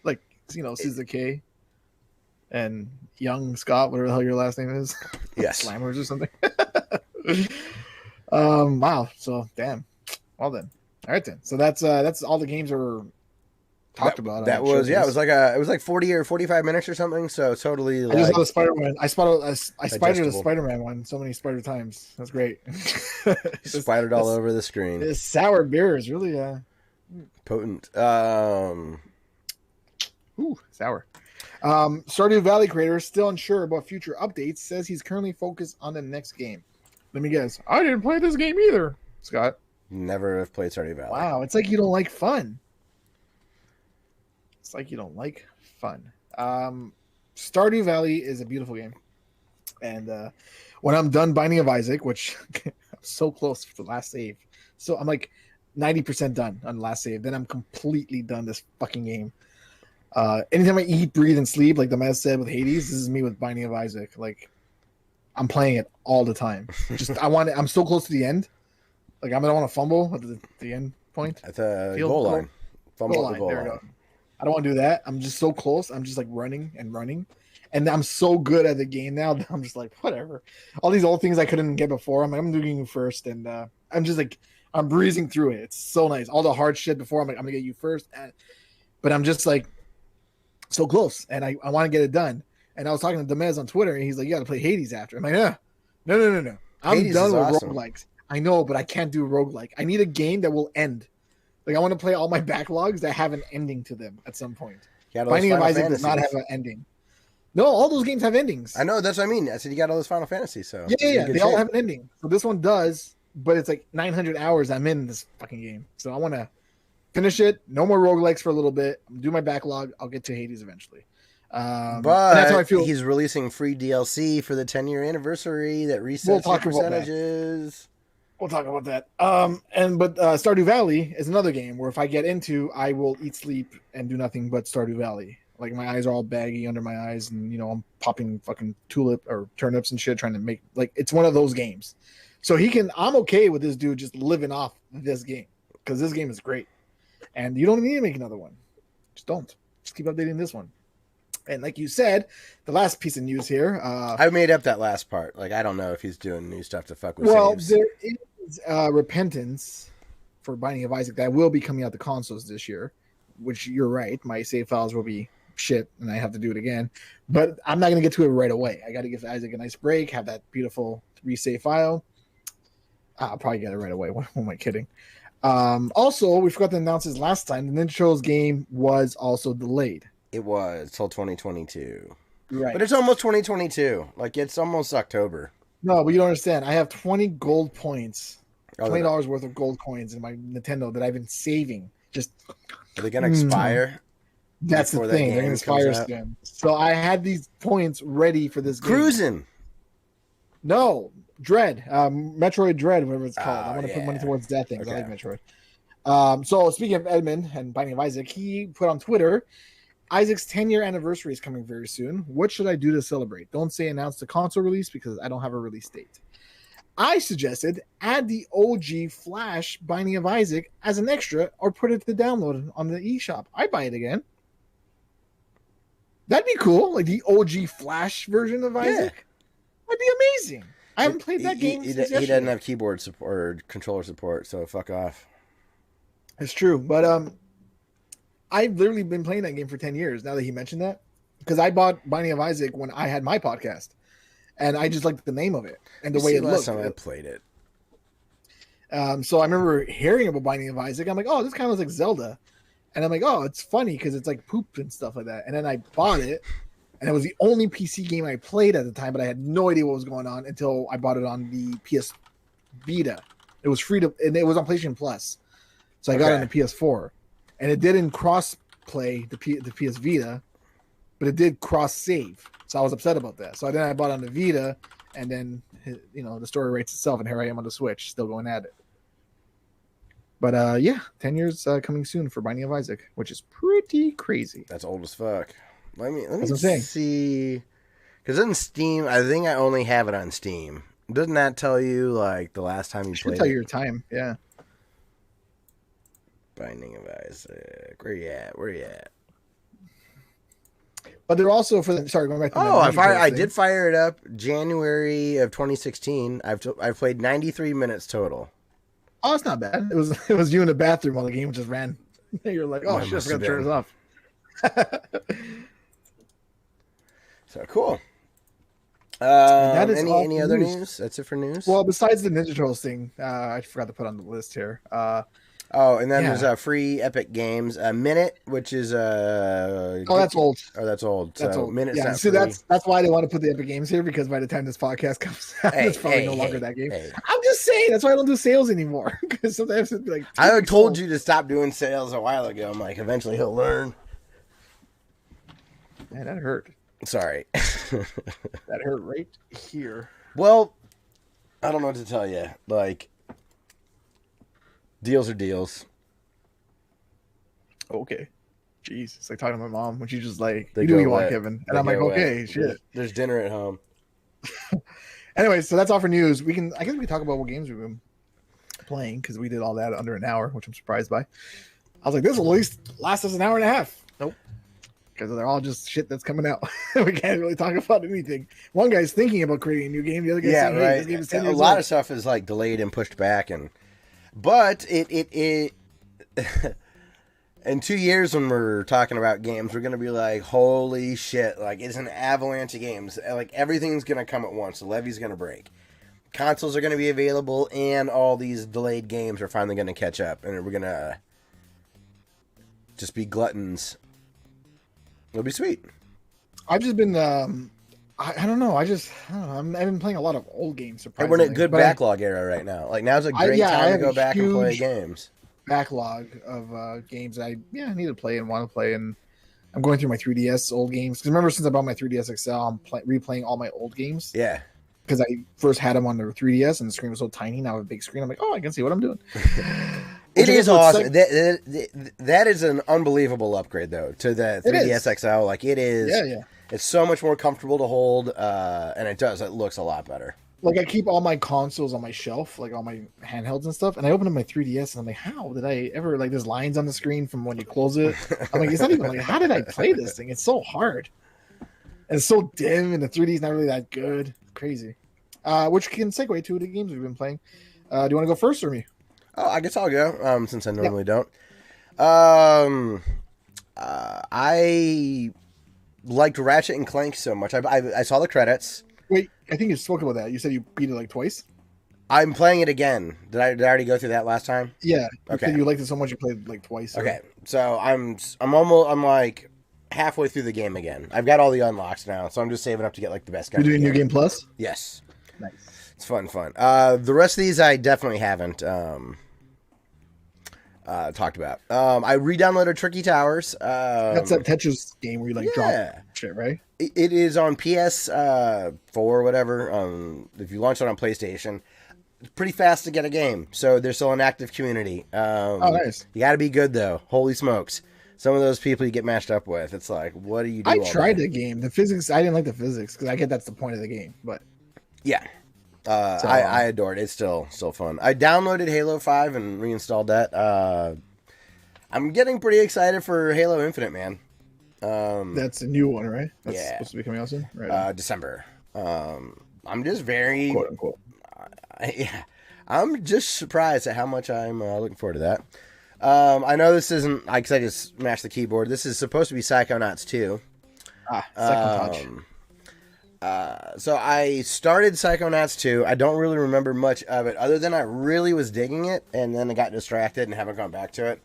Like, you know, Caesar K. And Young Scott, whatever the hell your last name is. Yes. Slammers or something. Wow. So, damn. Well then. All right then. So that's all the games that were talked about. That was it was like 40 or 45 minutes or something. So totally. I just saw the Spider-Man. I spidered the Spider-Man one so many spider times. That's great. Spidered all over the screen. This sour beer is really potent. Ooh, sour. Stardew Valley creator is still unsure about future updates. Says he's currently focused on the next game. Let me guess. I didn't play this game either, Scott. Never have played Stardew Valley. Wow, it's like you don't like fun. Stardew Valley is a beautiful game. And when I'm done Binding of Isaac, which I'm so close to the last save. So I'm like 90% done on the last save. Then I'm completely done this fucking game. Anytime I eat, breathe, and sleep, like the Mez said with Hades, this is me with Binding of Isaac. Like, I'm playing it all the time. I'm so close to the end. Like, I don't want to fumble at the end point. At the goal line. Fumble at the goal line. I don't want to do that. I'm just so close. I'm just like running. And I'm so good at the game now that I'm just like, whatever. All these old things I couldn't get before, I'm like, I'm doing you first. And I'm just like, I'm breezing through it. It's so nice. All the hard shit before, I'm like, I'm going to get you first. But I'm just like, so close. And I want to get it done. And I was talking to Demez on Twitter, and he's like, you got to play Hades after. I'm like, no. I'm Hades done with awesome. roguelikes. I know, but I can't do roguelike. I need a game that will end. Like, I want to play all my backlogs that have an ending to them at some point. Binding of Isaac does not have an ending. No, all those games have endings. I know, that's what I mean. I said you got all those Final Fantasies, so yeah, they all have an ending. So this one does, but it's like 900 hours I'm in this fucking game. So I want to finish it. No more roguelikes for a little bit. Do my backlog. I'll get to Hades eventually. But that's how I feel. He's releasing free DLC for the 10-year anniversary that resets your percentages. We'll talk about that. But Stardew Valley is another game where if I get into, I will eat, sleep, and do nothing but Stardew Valley. Like my eyes are all baggy under my eyes, and you know I'm popping fucking tulip or turnips and shit, trying to make like it's one of those games. So I'm okay with this dude just living off this game because this game is great, and you don't need to make another one. Just don't. Just keep updating this one. And like you said, the last piece of news here. I made up that last part. Like I don't know if he's doing new stuff to fuck with. Well, saves. there is Repentance for Binding of Isaac that will be coming out to consoles this year. Which you're right, my save files will be shit, and I have to do it again. But I'm not gonna get to it right away. I got to give Isaac a nice break, have that beautiful resave file. I'll probably get it right away. What am I kidding? Also, we forgot to announce this last time. The Ninja Turtles game was also delayed. It was till 2022. Right. But it's almost 2022. Like, it's almost October. No, but you don't understand. I have 20 gold points. $20 worth of gold coins in my Nintendo that I've been saving. Just are they going to expire? That's the thing. They're going to expire soon. So I had these points ready for this game. Cruising. No. Dread. Metroid Dread, whatever it's called. I want to put money towards that thing. Okay. I like Metroid. So speaking of Edmund and Binding of Isaac, he put on Twitter, Isaac's 10-year anniversary is coming very soon. What should I do to celebrate? Don't say announce the console release because I don't have a release date. I suggested add the OG Flash Binding of Isaac as an extra or put it to download on the eShop. I'd buy it again. That'd be cool. Like the OG Flash version of Isaac. That'd be amazing. I haven't played that game since yesterday. He doesn't have keyboard support or controller support, so fuck off. It's true. But I've literally been playing that game for 10 years now that he mentioned that. Because I bought Binding of Isaac when I had my podcast. And I just liked the name of it and the way it looked. Last time I played it. So I remember hearing about Binding of Isaac. I'm like, oh, this kind of looks like Zelda. And I'm like, oh, it's funny because it's like poop and stuff like that. And then I bought it. And it was the only PC game I played at the time, but I had no idea what was going on until I bought it on the PS Vita. It was free to, and it was on PlayStation Plus. So I got it on the PS4. And it didn't cross-play the PS Vita, but it did cross-save. So I was upset about that. So then I bought it on the Vita, and then, you know, the story writes itself, and here I am on the Switch, still going at it. But, yeah, 10 years coming soon for Binding of Isaac, which is pretty crazy. That's old as fuck. Let me see. Because in Steam, I think I only have it on Steam. Doesn't that tell you, like, the last time you played it? Should tell your time, yeah. Binding of Isaac. Where you at? But they're also going back to I did fire it up January of 2016. I've played 93 minutes total. Oh, it's not bad. It was you in the bathroom while the game just ran. You're like, oh shit, I forgot to turn it off. So cool. That is any other news? That's it for news. Well, besides the Ninja Turtles thing, I forgot to put on the list here. And then there's free Epic Games. Minute, which is that's old. Oh, that's old. That's old. Minute's not free. That's why they want to put the Epic Games here, because by the time this podcast comes out, it's probably no longer that game. I'm just saying that's why I don't do sales anymore. Because sometimes it's like I told you to stop doing sales a while ago. I'm like, eventually he'll learn. Man, that hurt. Sorry. That hurt right here. Well, I don't know what to tell you. Like, deals are deals. Okay. Jeez. It's like talking to my mom when she's just like, you do what you want, Kevin. And I'm like, okay, shit. There's dinner at home. Anyway, so that's all for news. I guess we can talk about what games we've been playing, because we did all that under an hour, which I'm surprised by. I was like, this will at least last us an hour and a half. Nope. Because they're all just shit that's coming out. We can't really talk about anything. One guy's thinking about creating a new game. The other guy's saying, right. This game is 10 years a lot old. of stuff is like delayed and pushed back, but it in 2 years when we're talking about games, we're gonna be like, holy shit! Like, it's an avalanche of games. Like, everything's gonna come at once. The levee's gonna break. Consoles are gonna be available, and all these delayed games are finally gonna catch up, and we're gonna just be gluttons. It'll be sweet. I've just been, I don't know. I've been playing a lot of old games. Surprisingly. We're in a good backlog era right now. Like, now's a great time to go back and play games. Backlog of games I need to play and want to play, and I'm going through my 3DS old games. Because remember, since I bought my 3DS XL, I'm replaying all my old games. Yeah. Because I first had them on the 3DS, and the screen was so tiny. Now I have a big screen. I'm like, oh, I can see what I'm doing. It is awesome. That is an unbelievable upgrade, though, to the 3DS XL. Like, it is. Yeah. It's so much more comfortable to hold, and it looks a lot better. Like, I keep all my consoles on my shelf, like all my handhelds and stuff, and I open up my 3DS, and I'm like, how did I ever, like, there's lines on the screen from when you close it. I'm like, it's not even like, how did I play this thing? It's so hard. And it's so dim, and the 3D is not really that good. It's crazy. Which can segue to the games we've been playing. Do you want to go first or me? Oh, I guess I'll go, since I normally don't. I liked Ratchet and Clank so much. I saw the credits. Wait, I think you spoke about that. You said you beat it like twice? I'm playing it again. Did I already go through that last time? Yeah. Okay. You liked it so much you played like twice. Okay. So I'm like halfway through the game again. I've got all the unlocks now, so I'm just saving up to get like the best guy. You're doing New Game Plus? Yes. Nice. It's fun. The rest of these I definitely haven't talked about. I re-downloaded Tricky Towers. That's that Tetris game where you like drop shit, right? It is on PS4 or whatever. If you launch it on PlayStation, it's pretty fast to get a game. So there's still an active community. Nice. You got to be good though. Holy smokes! Some of those people you get matched up with, it's like, what do you do? I tried the game. The physics, I didn't like the physics because I get that's the point of the game. But yeah. I adored it. It's still fun. I downloaded Halo 5 and reinstalled that. I'm getting pretty excited for Halo Infinite, man. That's a new one, right? That's supposed to be coming out soon? Right. December. I'm just very... Quote, unquote. I'm just surprised at how much I'm looking forward to that. I know this isn't... Because I just smashed the keyboard. This is supposed to be Psychonauts 2. Second touch. So I started Psychonauts 2. I don't really remember much of it, other than I really was digging it, and then I got distracted and haven't gone back to it.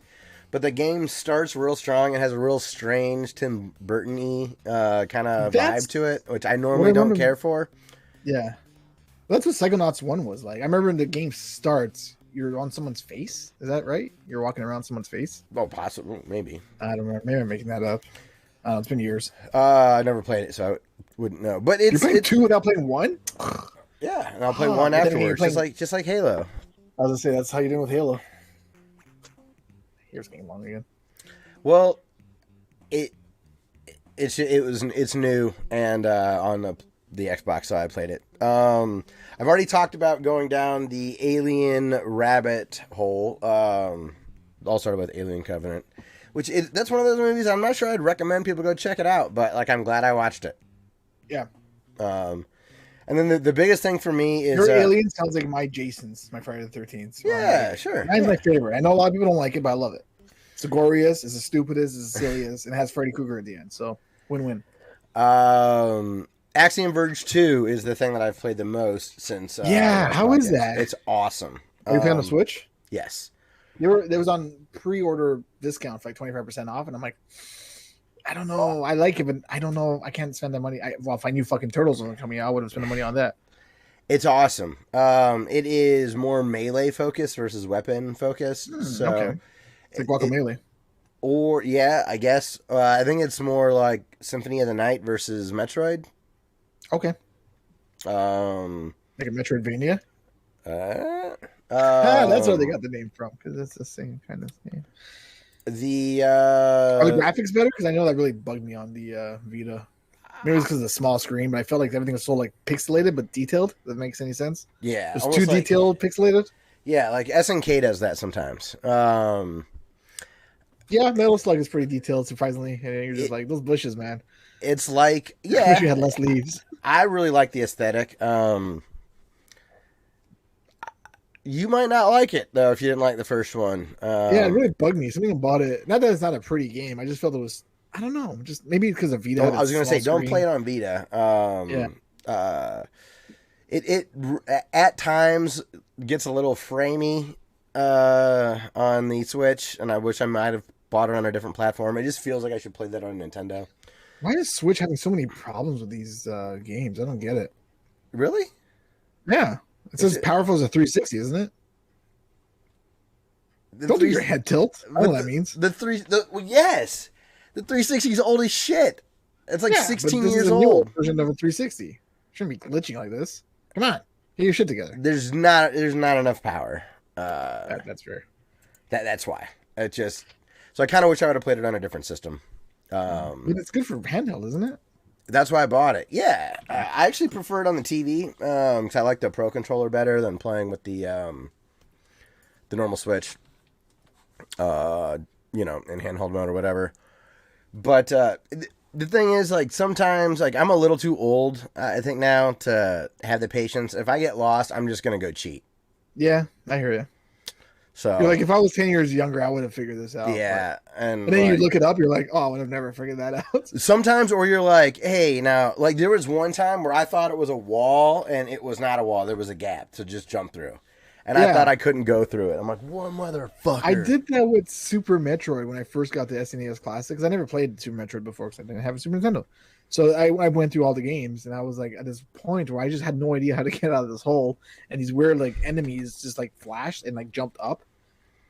But the game starts real strong. It has a real strange Tim Burton-y kind of vibe to it, which I normally don't care for. Yeah. That's what Psychonauts 1 was like. I remember when the game starts, you're on someone's face. Is that right? You're walking around someone's face? Oh, possibly. Maybe. I don't remember. Maybe I'm making that up. It's been years. I never played it, so I wouldn't know. But you're playing 2 without playing 1? Yeah, and I'll play 1 afterwards, just like Halo. I was gonna say that's how you're doing with Halo. Here's getting long again. Well, it's new, and on the Xbox, so I played it. I've already talked about going down the Alien rabbit hole. All started with Alien Covenant, that's one of those movies I'm not sure I'd recommend people go check it out, but like I'm glad I watched it. Yeah. And then the biggest thing for me is... Your Alien sounds like my Jason's, my Friday the 13th. Yeah, sure. Mine's my favorite. I know a lot of people don't like it, but I love it. It's the goriest, it's the stupidest, it's the silliest, and it has Freddy Krueger at the end. So, win-win. Axiom Verge 2 is the thing that I've played the most since... how is that? It's awesome. Are you playing on the Switch? Yes. There was on pre-order discount for like 25% off, and I'm like... I don't know. I like it, but I don't know. I can't spend that money. If I knew fucking Turtles were coming out, I would have spent the money on that. It's awesome. It is more melee focused versus weapon focused. Okay. It's like Guacamelee. I guess. I think it's more like Symphony of the Night versus Metroid. Okay. Like a Metroidvania? That's where they got the name from, because it's the same kind of thing. Are the graphics better? Because I know that really bugged me on the Vita. Maybe it's because of the small screen, but I felt like everything was so like pixelated but detailed. If that makes any sense? Yeah, it's too detailed, pixelated. Yeah, like SNK does that sometimes. Yeah, Metal Slug is pretty detailed, surprisingly. And you're just like, those bushes, man. It's like, yeah, I wish you had less leaves. I really like the aesthetic. You might not like it though if you didn't like the first one. Yeah, it really bugged me. Something about it. Not that it's not a pretty game. I just felt it was. I don't know. Just maybe because of Vita. I was going to say, don't play it on Vita. It at times gets a little framey on the Switch, and I wish I might have bought it on a different platform. It just feels like I should play that on Nintendo. Why is Switch having so many problems with these games? I don't get it. Really? Yeah. It says powerful as a 360, isn't it? Don't do your head tilt. I know what that means. Yes. The 360 is old as shit. It's like 16 years old. New version of a 360. Shouldn't be glitching like this. Come on. Get your shit together. There's not enough power. That's fair. That's why. It just so I kind of wish I would have played it on a different system. But it's good for handheld, isn't it? That's why I bought it. Yeah, I actually prefer it on the TV because I like the Pro controller better than playing with the normal Switch. You know, in handheld mode or whatever. But the thing is, like, sometimes, like, I'm a little too old, I think, now to have the patience. If I get lost, I'm just gonna go cheat. Yeah, I hear you. So you're like, if I was 10 years younger, I would have figured this out. Yeah, and then like, you look it up, you're like, oh, I would have never figured that out. Sometimes, or you're like, hey, now, like, there was one time where I thought it was a wall, and it was not a wall. There was a gap to just jump through. And I thought I couldn't go through it. I'm like, what motherfucker? I did that with Super Metroid when I first got the SNES Classic, because I never played Super Metroid before because I didn't have a Super Nintendo. So I went through all the games, and I was like at this point where I just had no idea how to get out of this hole, and these weird like enemies just like flashed and like jumped up.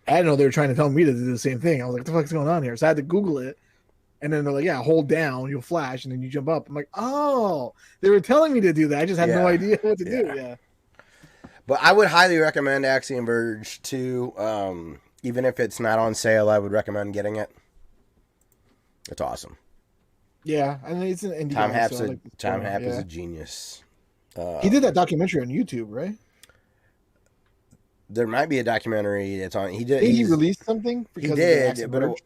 I didn't know they were trying to tell me to do the same thing. I was like, what the fuck's going on here? So I had to Google it, and then they're like, yeah, hold down, you'll flash, and then you jump up. I'm like, oh, they were telling me to do that. I just had no idea what to do. Yeah. But I would highly recommend Axiom Verge 2. Even if it's not on sale, I would recommend getting it. It's awesome. Yeah, I mean, it's an indie. Tom Happ is a genius. He did that documentary on YouTube, right? There might be a documentary that's on. He did. He released something. Because he did, but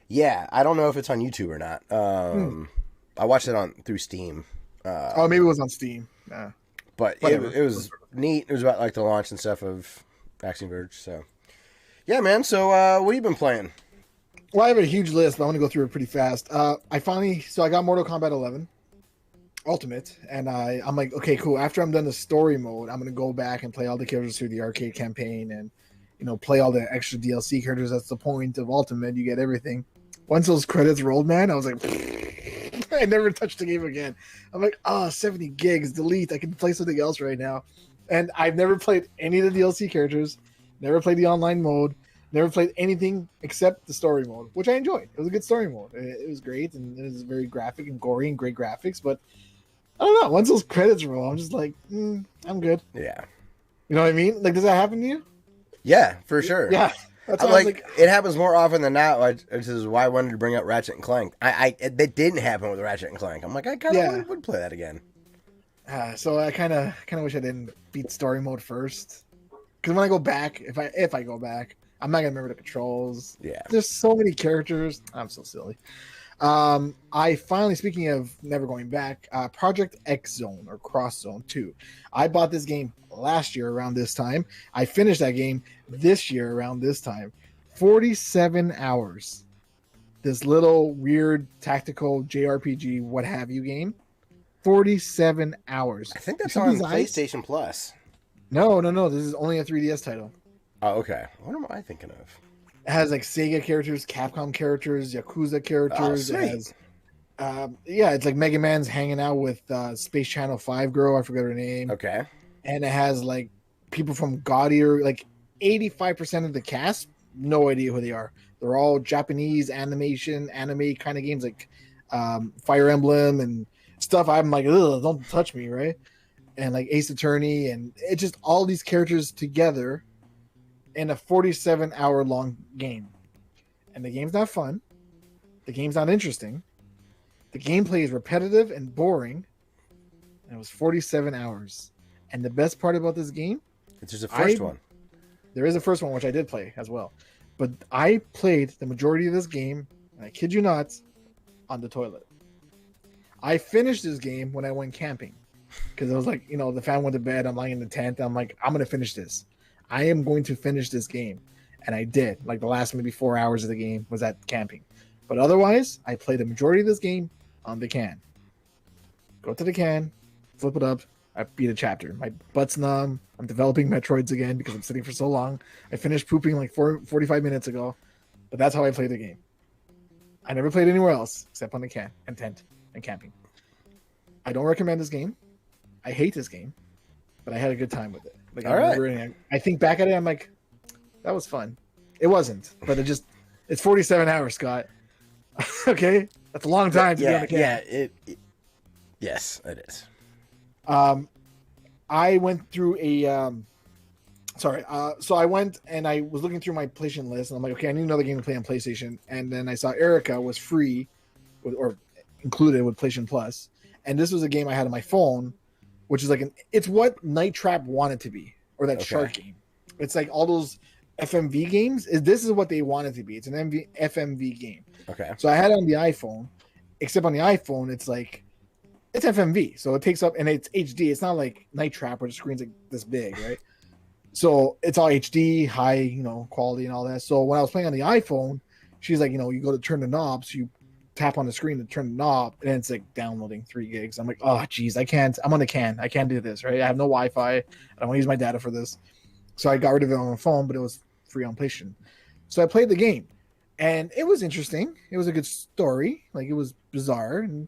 yeah, I don't know if it's on YouTube or not. I watched it through Steam. Maybe it was on Steam. Nah. But it was neat. It was about like the launch and stuff of Axiom Verge. So, yeah, man. So, what have you been playing? Well, I have a huge list, but I'm going to go through it pretty fast. I got Mortal Kombat 11 Ultimate, and I'm like, okay, cool. After I'm done the story mode, I'm going to go back and play all the characters through the arcade campaign and, you know, play all the extra DLC characters. That's the point of Ultimate. You get everything. Once those credits rolled, man, I was like, I never touched the game again. I'm like, 70 gigs, delete. I can play something else right now. And I've never played any of the DLC characters, never played the online mode, never played anything except the story mode, which I enjoyed. It was a good story mode. It was great, and it was very graphic and gory and great graphics. But I don't know. Once those credits roll, I'm just like, I'm good. Yeah. You know what I mean? Like, does that happen to you? Yeah, for sure. Yeah. That's like it happens more often than not. Which is why I wanted to bring up Ratchet and Clank. That didn't happen with Ratchet and Clank. I'm like, I kind of would play that again. So I kind of wish I didn't beat story mode first, because when I go back, if I go back, I'm not gonna remember the controls. Yeah, there's so many characters. I'm so silly. I finally, speaking of never going back, Project X Zone or Cross Zone 2. I bought this game last year around this time. I finished that game this year around this time. 47 hours. This little weird tactical JRPG, what have you game. 47 hours. I think that's on PlayStation Plus. No. This is only a 3DS title. Oh, okay. What am I thinking of? It has like Sega characters, Capcom characters, Yakuza characters. Oh, it has, it's like Mega Man's hanging out with Space Channel 5 girl. I forgot her name. Okay. And it has like people from Gaudier, like 85% of the cast, no idea who they are. They're all Japanese anime kind of games, like Fire Emblem and stuff. I'm like, ugh, don't touch me, right? And like Ace Attorney, and it's just all these characters together in a 47-hour long game. And the game's not fun. The game's not interesting. The gameplay is repetitive and boring. And it was 47 hours. And the best part about this game, there's a first one. There is a first one, which I did play as well. But I played the majority of this game, and I kid you not, on the toilet. I finished this game when I went camping. Because I was like, the fan went to bed, I'm lying in the tent, I'm like, I'm going to finish this. I am going to finish this game. And I did. Like the last maybe 4 hours of the game was at camping. But otherwise, I played the majority of this game on the can. Go to the can, flip it up, I beat a chapter. My butt's numb. I'm developing Metroids again because I'm sitting for so long. I finished pooping like 45 minutes ago. But that's how I played the game. I never played anywhere else except on the can and tent and camping. I don't recommend this game. I hate this game. But I had a good time with it. Like, I think back at it, I'm like, that was fun. It wasn't, but it's 47 hours, Scott. Okay? That's a long time to be on the can. Yes, it is. I went through a Sorry. So I went and I was looking through my PlayStation list, and I'm like, okay, I need another game to play on PlayStation. And then I saw Erica was free, or included with PlayStation Plus, and this was a game I had on my phone, which is like it's what Night Trap wanted to be, or that shark game. It's like all those FMV games. This is what they wanted to be. It's an FMV game. Okay. So I had it on the iPhone, except on the iPhone, it's like it's FMV, so it takes up, and it's HD. It's not like Night Trap where the screen's like this big, right? So it's all HD, high, quality and all that. So when I was playing on the iPhone, she's like, you go to turn the knob, so you tap on the screen to turn the knob, and it's like downloading 3 gigs. I'm like, oh geez, I can't. I'm on the can. I can't do this, right? I have no Wi-Fi. I don't want to use my data for this. So I got rid of it on my phone, but it was free on PlayStation. So I played the game, and it was interesting. It was a good story. Like, it was bizarre and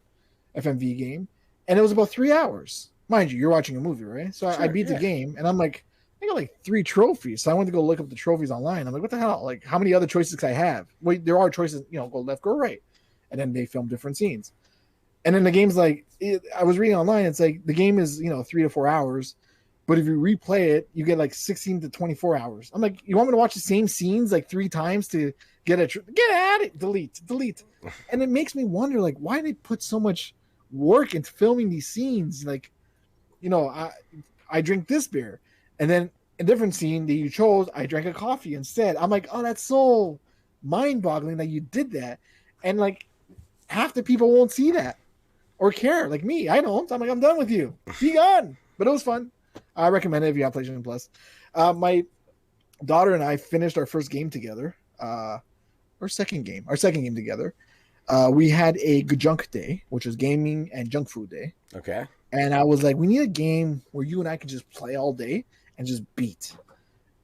FMV game, and it was about 3 hours. Mind you, you're watching a movie, right? So I beat the game, and I'm like, I got like 3 trophies. So I went to go look up the trophies online. I'm like, what the hell? Like, how many other choices can I have? Wait, there are choices, go left, go right. And then they film different scenes. And then the game's like, I was reading online, it's like the game is, 3 to 4 hours. But if you replay it, you get like 16 to 24 hours. I'm like, you want me to watch the same scenes like 3 times to get at it? Delete. And it makes me wonder, like, why they put so much work into filming these scenes? Like, I drink this beer. And then a different scene that you chose, I drank a coffee instead. I'm like, oh, that's so mind-boggling that you did that. And like, half the people won't see that or care. Like me, I don't. I'm like, I'm done with you. Be gone. But it was fun. I recommend it if you have PlayStation Plus. My daughter and I finished our first game together. Our second game together. We had a junk day, which was gaming and junk food day. Okay. And I was like, we need a game where you and I can just play all day and just beat.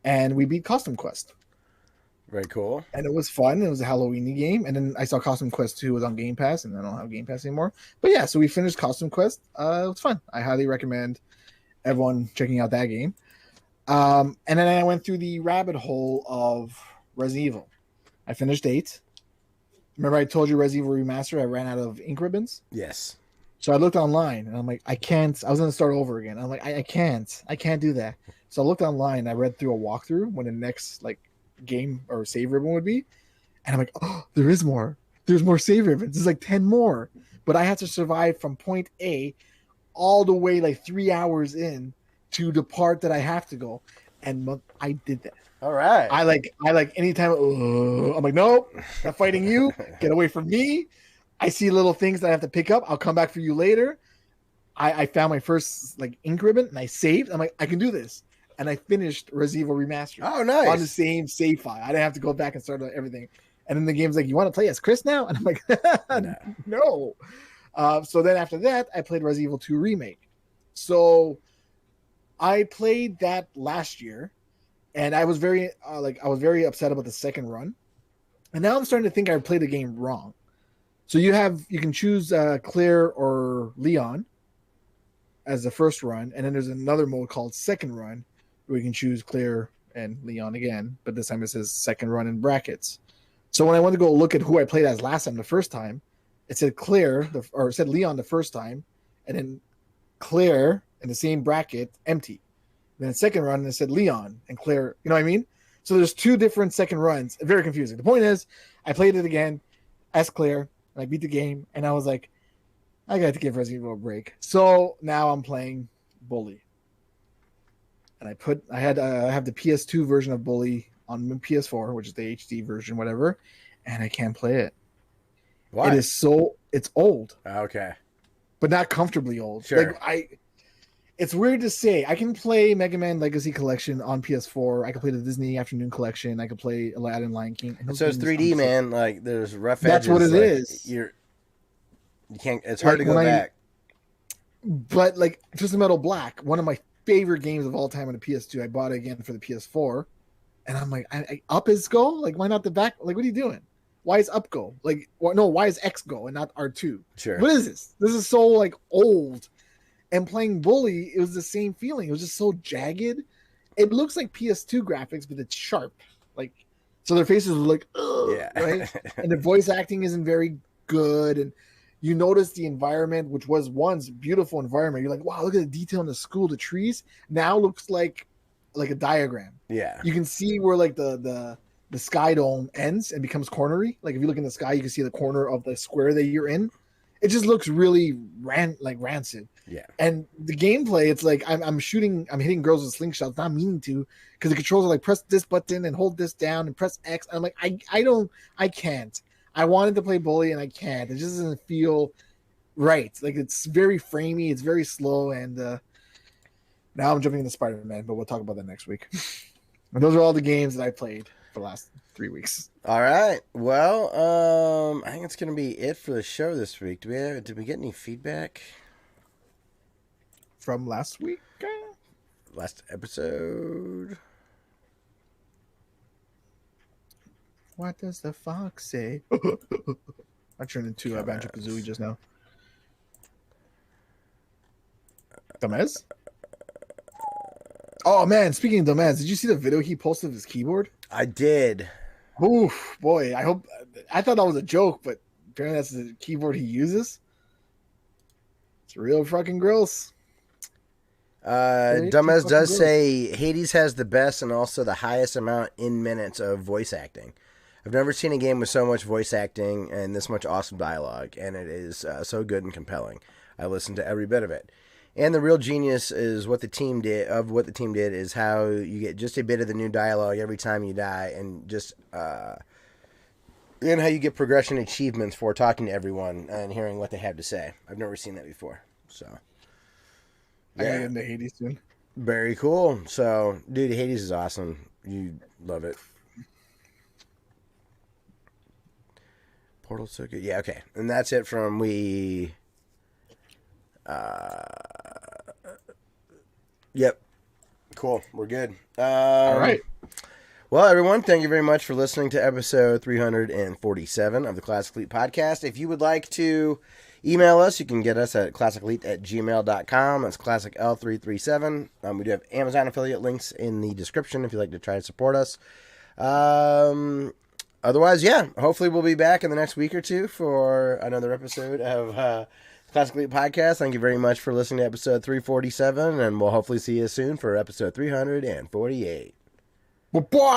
And we beat Costume Quest. Very cool. And it was fun. It was a Halloween game. And then I saw Costume Quest 2 was on Game Pass, and I don't have Game Pass anymore. But yeah, so we finished Costume Quest. It was fun. I highly recommend everyone checking out that game. And then I went through the rabbit hole of Resident Evil. I finished 8. Remember I told you Resident Evil Remastered, I ran out of ink ribbons? Yes. So I looked online, and I'm like, I can't. I was going to start over again. I'm like, I can't do that. So I looked online, and I read through a walkthrough when the next game or save ribbon would be, and I'm like, oh, there is more. There's more save ribbons. There's like 10 more, but I have to survive from point A all the way like 3 hours in to the part that I have to go, and I did that. All right. I like anytime. I'm like, nope, not fighting you. Get away from me. I see little things that I have to pick up. I'll come back for you later. I found my first ink ribbon, and I saved. I'm like, I can do this. And I finished Resident Evil Remastered. Oh, nice. On the same save file. I didn't have to go back and start everything. And then the game's like, you want to play as Chris now? And I'm like, no. So then after that, I played Resident Evil 2 Remake. So I played that last year, and I was very upset about the second run. And now I'm starting to think I played the game wrong. So you can choose Claire or Leon as the first run, and then there's another mode called second run, where you can choose Claire and Leon again, but this time it says second run in brackets. So when I went to go look at who I played as last time, the first time, it said Claire, or it said Leon the first time, and then Claire in the same bracket, empty. Then the second run, it said Leon and Claire. You know what I mean? So there's 2 different second runs. Very confusing. The point is, I played it again as Claire, and I beat the game, and I was like, I got to give Resident Evil a break. So now I'm playing Bully. And I have the PS2 version of Bully on PS4, which is the HD version, whatever, and I can't play it. Why? It's old. Okay. But not comfortably old. Sure. It's weird to say. I can play Mega Man Legacy Collection on PS4. I can play the Disney Afternoon Collection. I can play Aladdin, Lion King. So it's 3D, man. Like, there's rough edges. That's what it is. You can't. It's hard to go back. But Twisted Metal Black, one of my favorite games of all time on the PS2. I bought it again for the PS4, and I'm like, up is go. Like, why not the back? Like, what are you doing? Why is up go? Why is X go and not R2? Sure. What is this? This is so old. And playing Bully, it was the same feeling. It was just so jagged. It looks like PS2 graphics, but it's sharp. So their faces were like, ugh, yeah, right? And the voice acting isn't very good. And you notice the environment, which was once beautiful environment. You're like, wow, look at the detail in the school, the trees. Now looks like like a diagram. Yeah. You can see where like the sky dome ends and becomes cornery. Like if you look in the sky, you can see the corner of the square that you're in. It just looks really rancid. Yeah. And the gameplay, it's like I'm hitting girls with slingshots, not meaning to, because the controls are like press this button and hold this down and press X. I'm like, I can't. I wanted to play Bully and I can't. It just doesn't feel right. Like it's very framey, it's very slow, and now I'm jumping into Spider-Man, but we'll talk about that next week. And those are all the games that I played for the last 3 weeks. All right. Well, I think it's gonna be it for the show this week. Did we get any feedback From last week? last episode? What does the fox say? I turned into a Banjo-Kazooie just now. Dumbass? Oh man, speaking of dumbass, did you see the video he posted of his keyboard? I did. Oof, boy, I thought that was a joke, but apparently that's the keyboard he uses. It's real fucking gross. Dumbass does say Hades has the best and also the highest amount in minutes of voice acting. I've never seen a game with so much voice acting and this much awesome dialogue, and it is so good and compelling. I listened to every bit of it. And the real genius is what the team did is how you get just a bit of the new dialogue every time you die, and just and how you get progression achievements for talking to everyone and hearing what they have to say. I've never seen that before, so I gotta get into Hades soon. Very cool. So, dude, Hades is awesome. You love it. Portal so good. Yeah, okay. And that's it from Yep. Cool. We're good. All right. Well, everyone, thank you very much for listening to episode 347 of the Classic Elite Podcast. If you would like to email us, you can get us at classicelite@gmail.com. That's classic L337. We do have Amazon affiliate links in the description if you'd like to try to support us. Otherwise, yeah, hopefully we'll be back in the next week or two for another episode of Classic Elite Podcast. Thank you very much for listening to episode 347, and we'll hopefully see you soon for episode 348. Well, boy!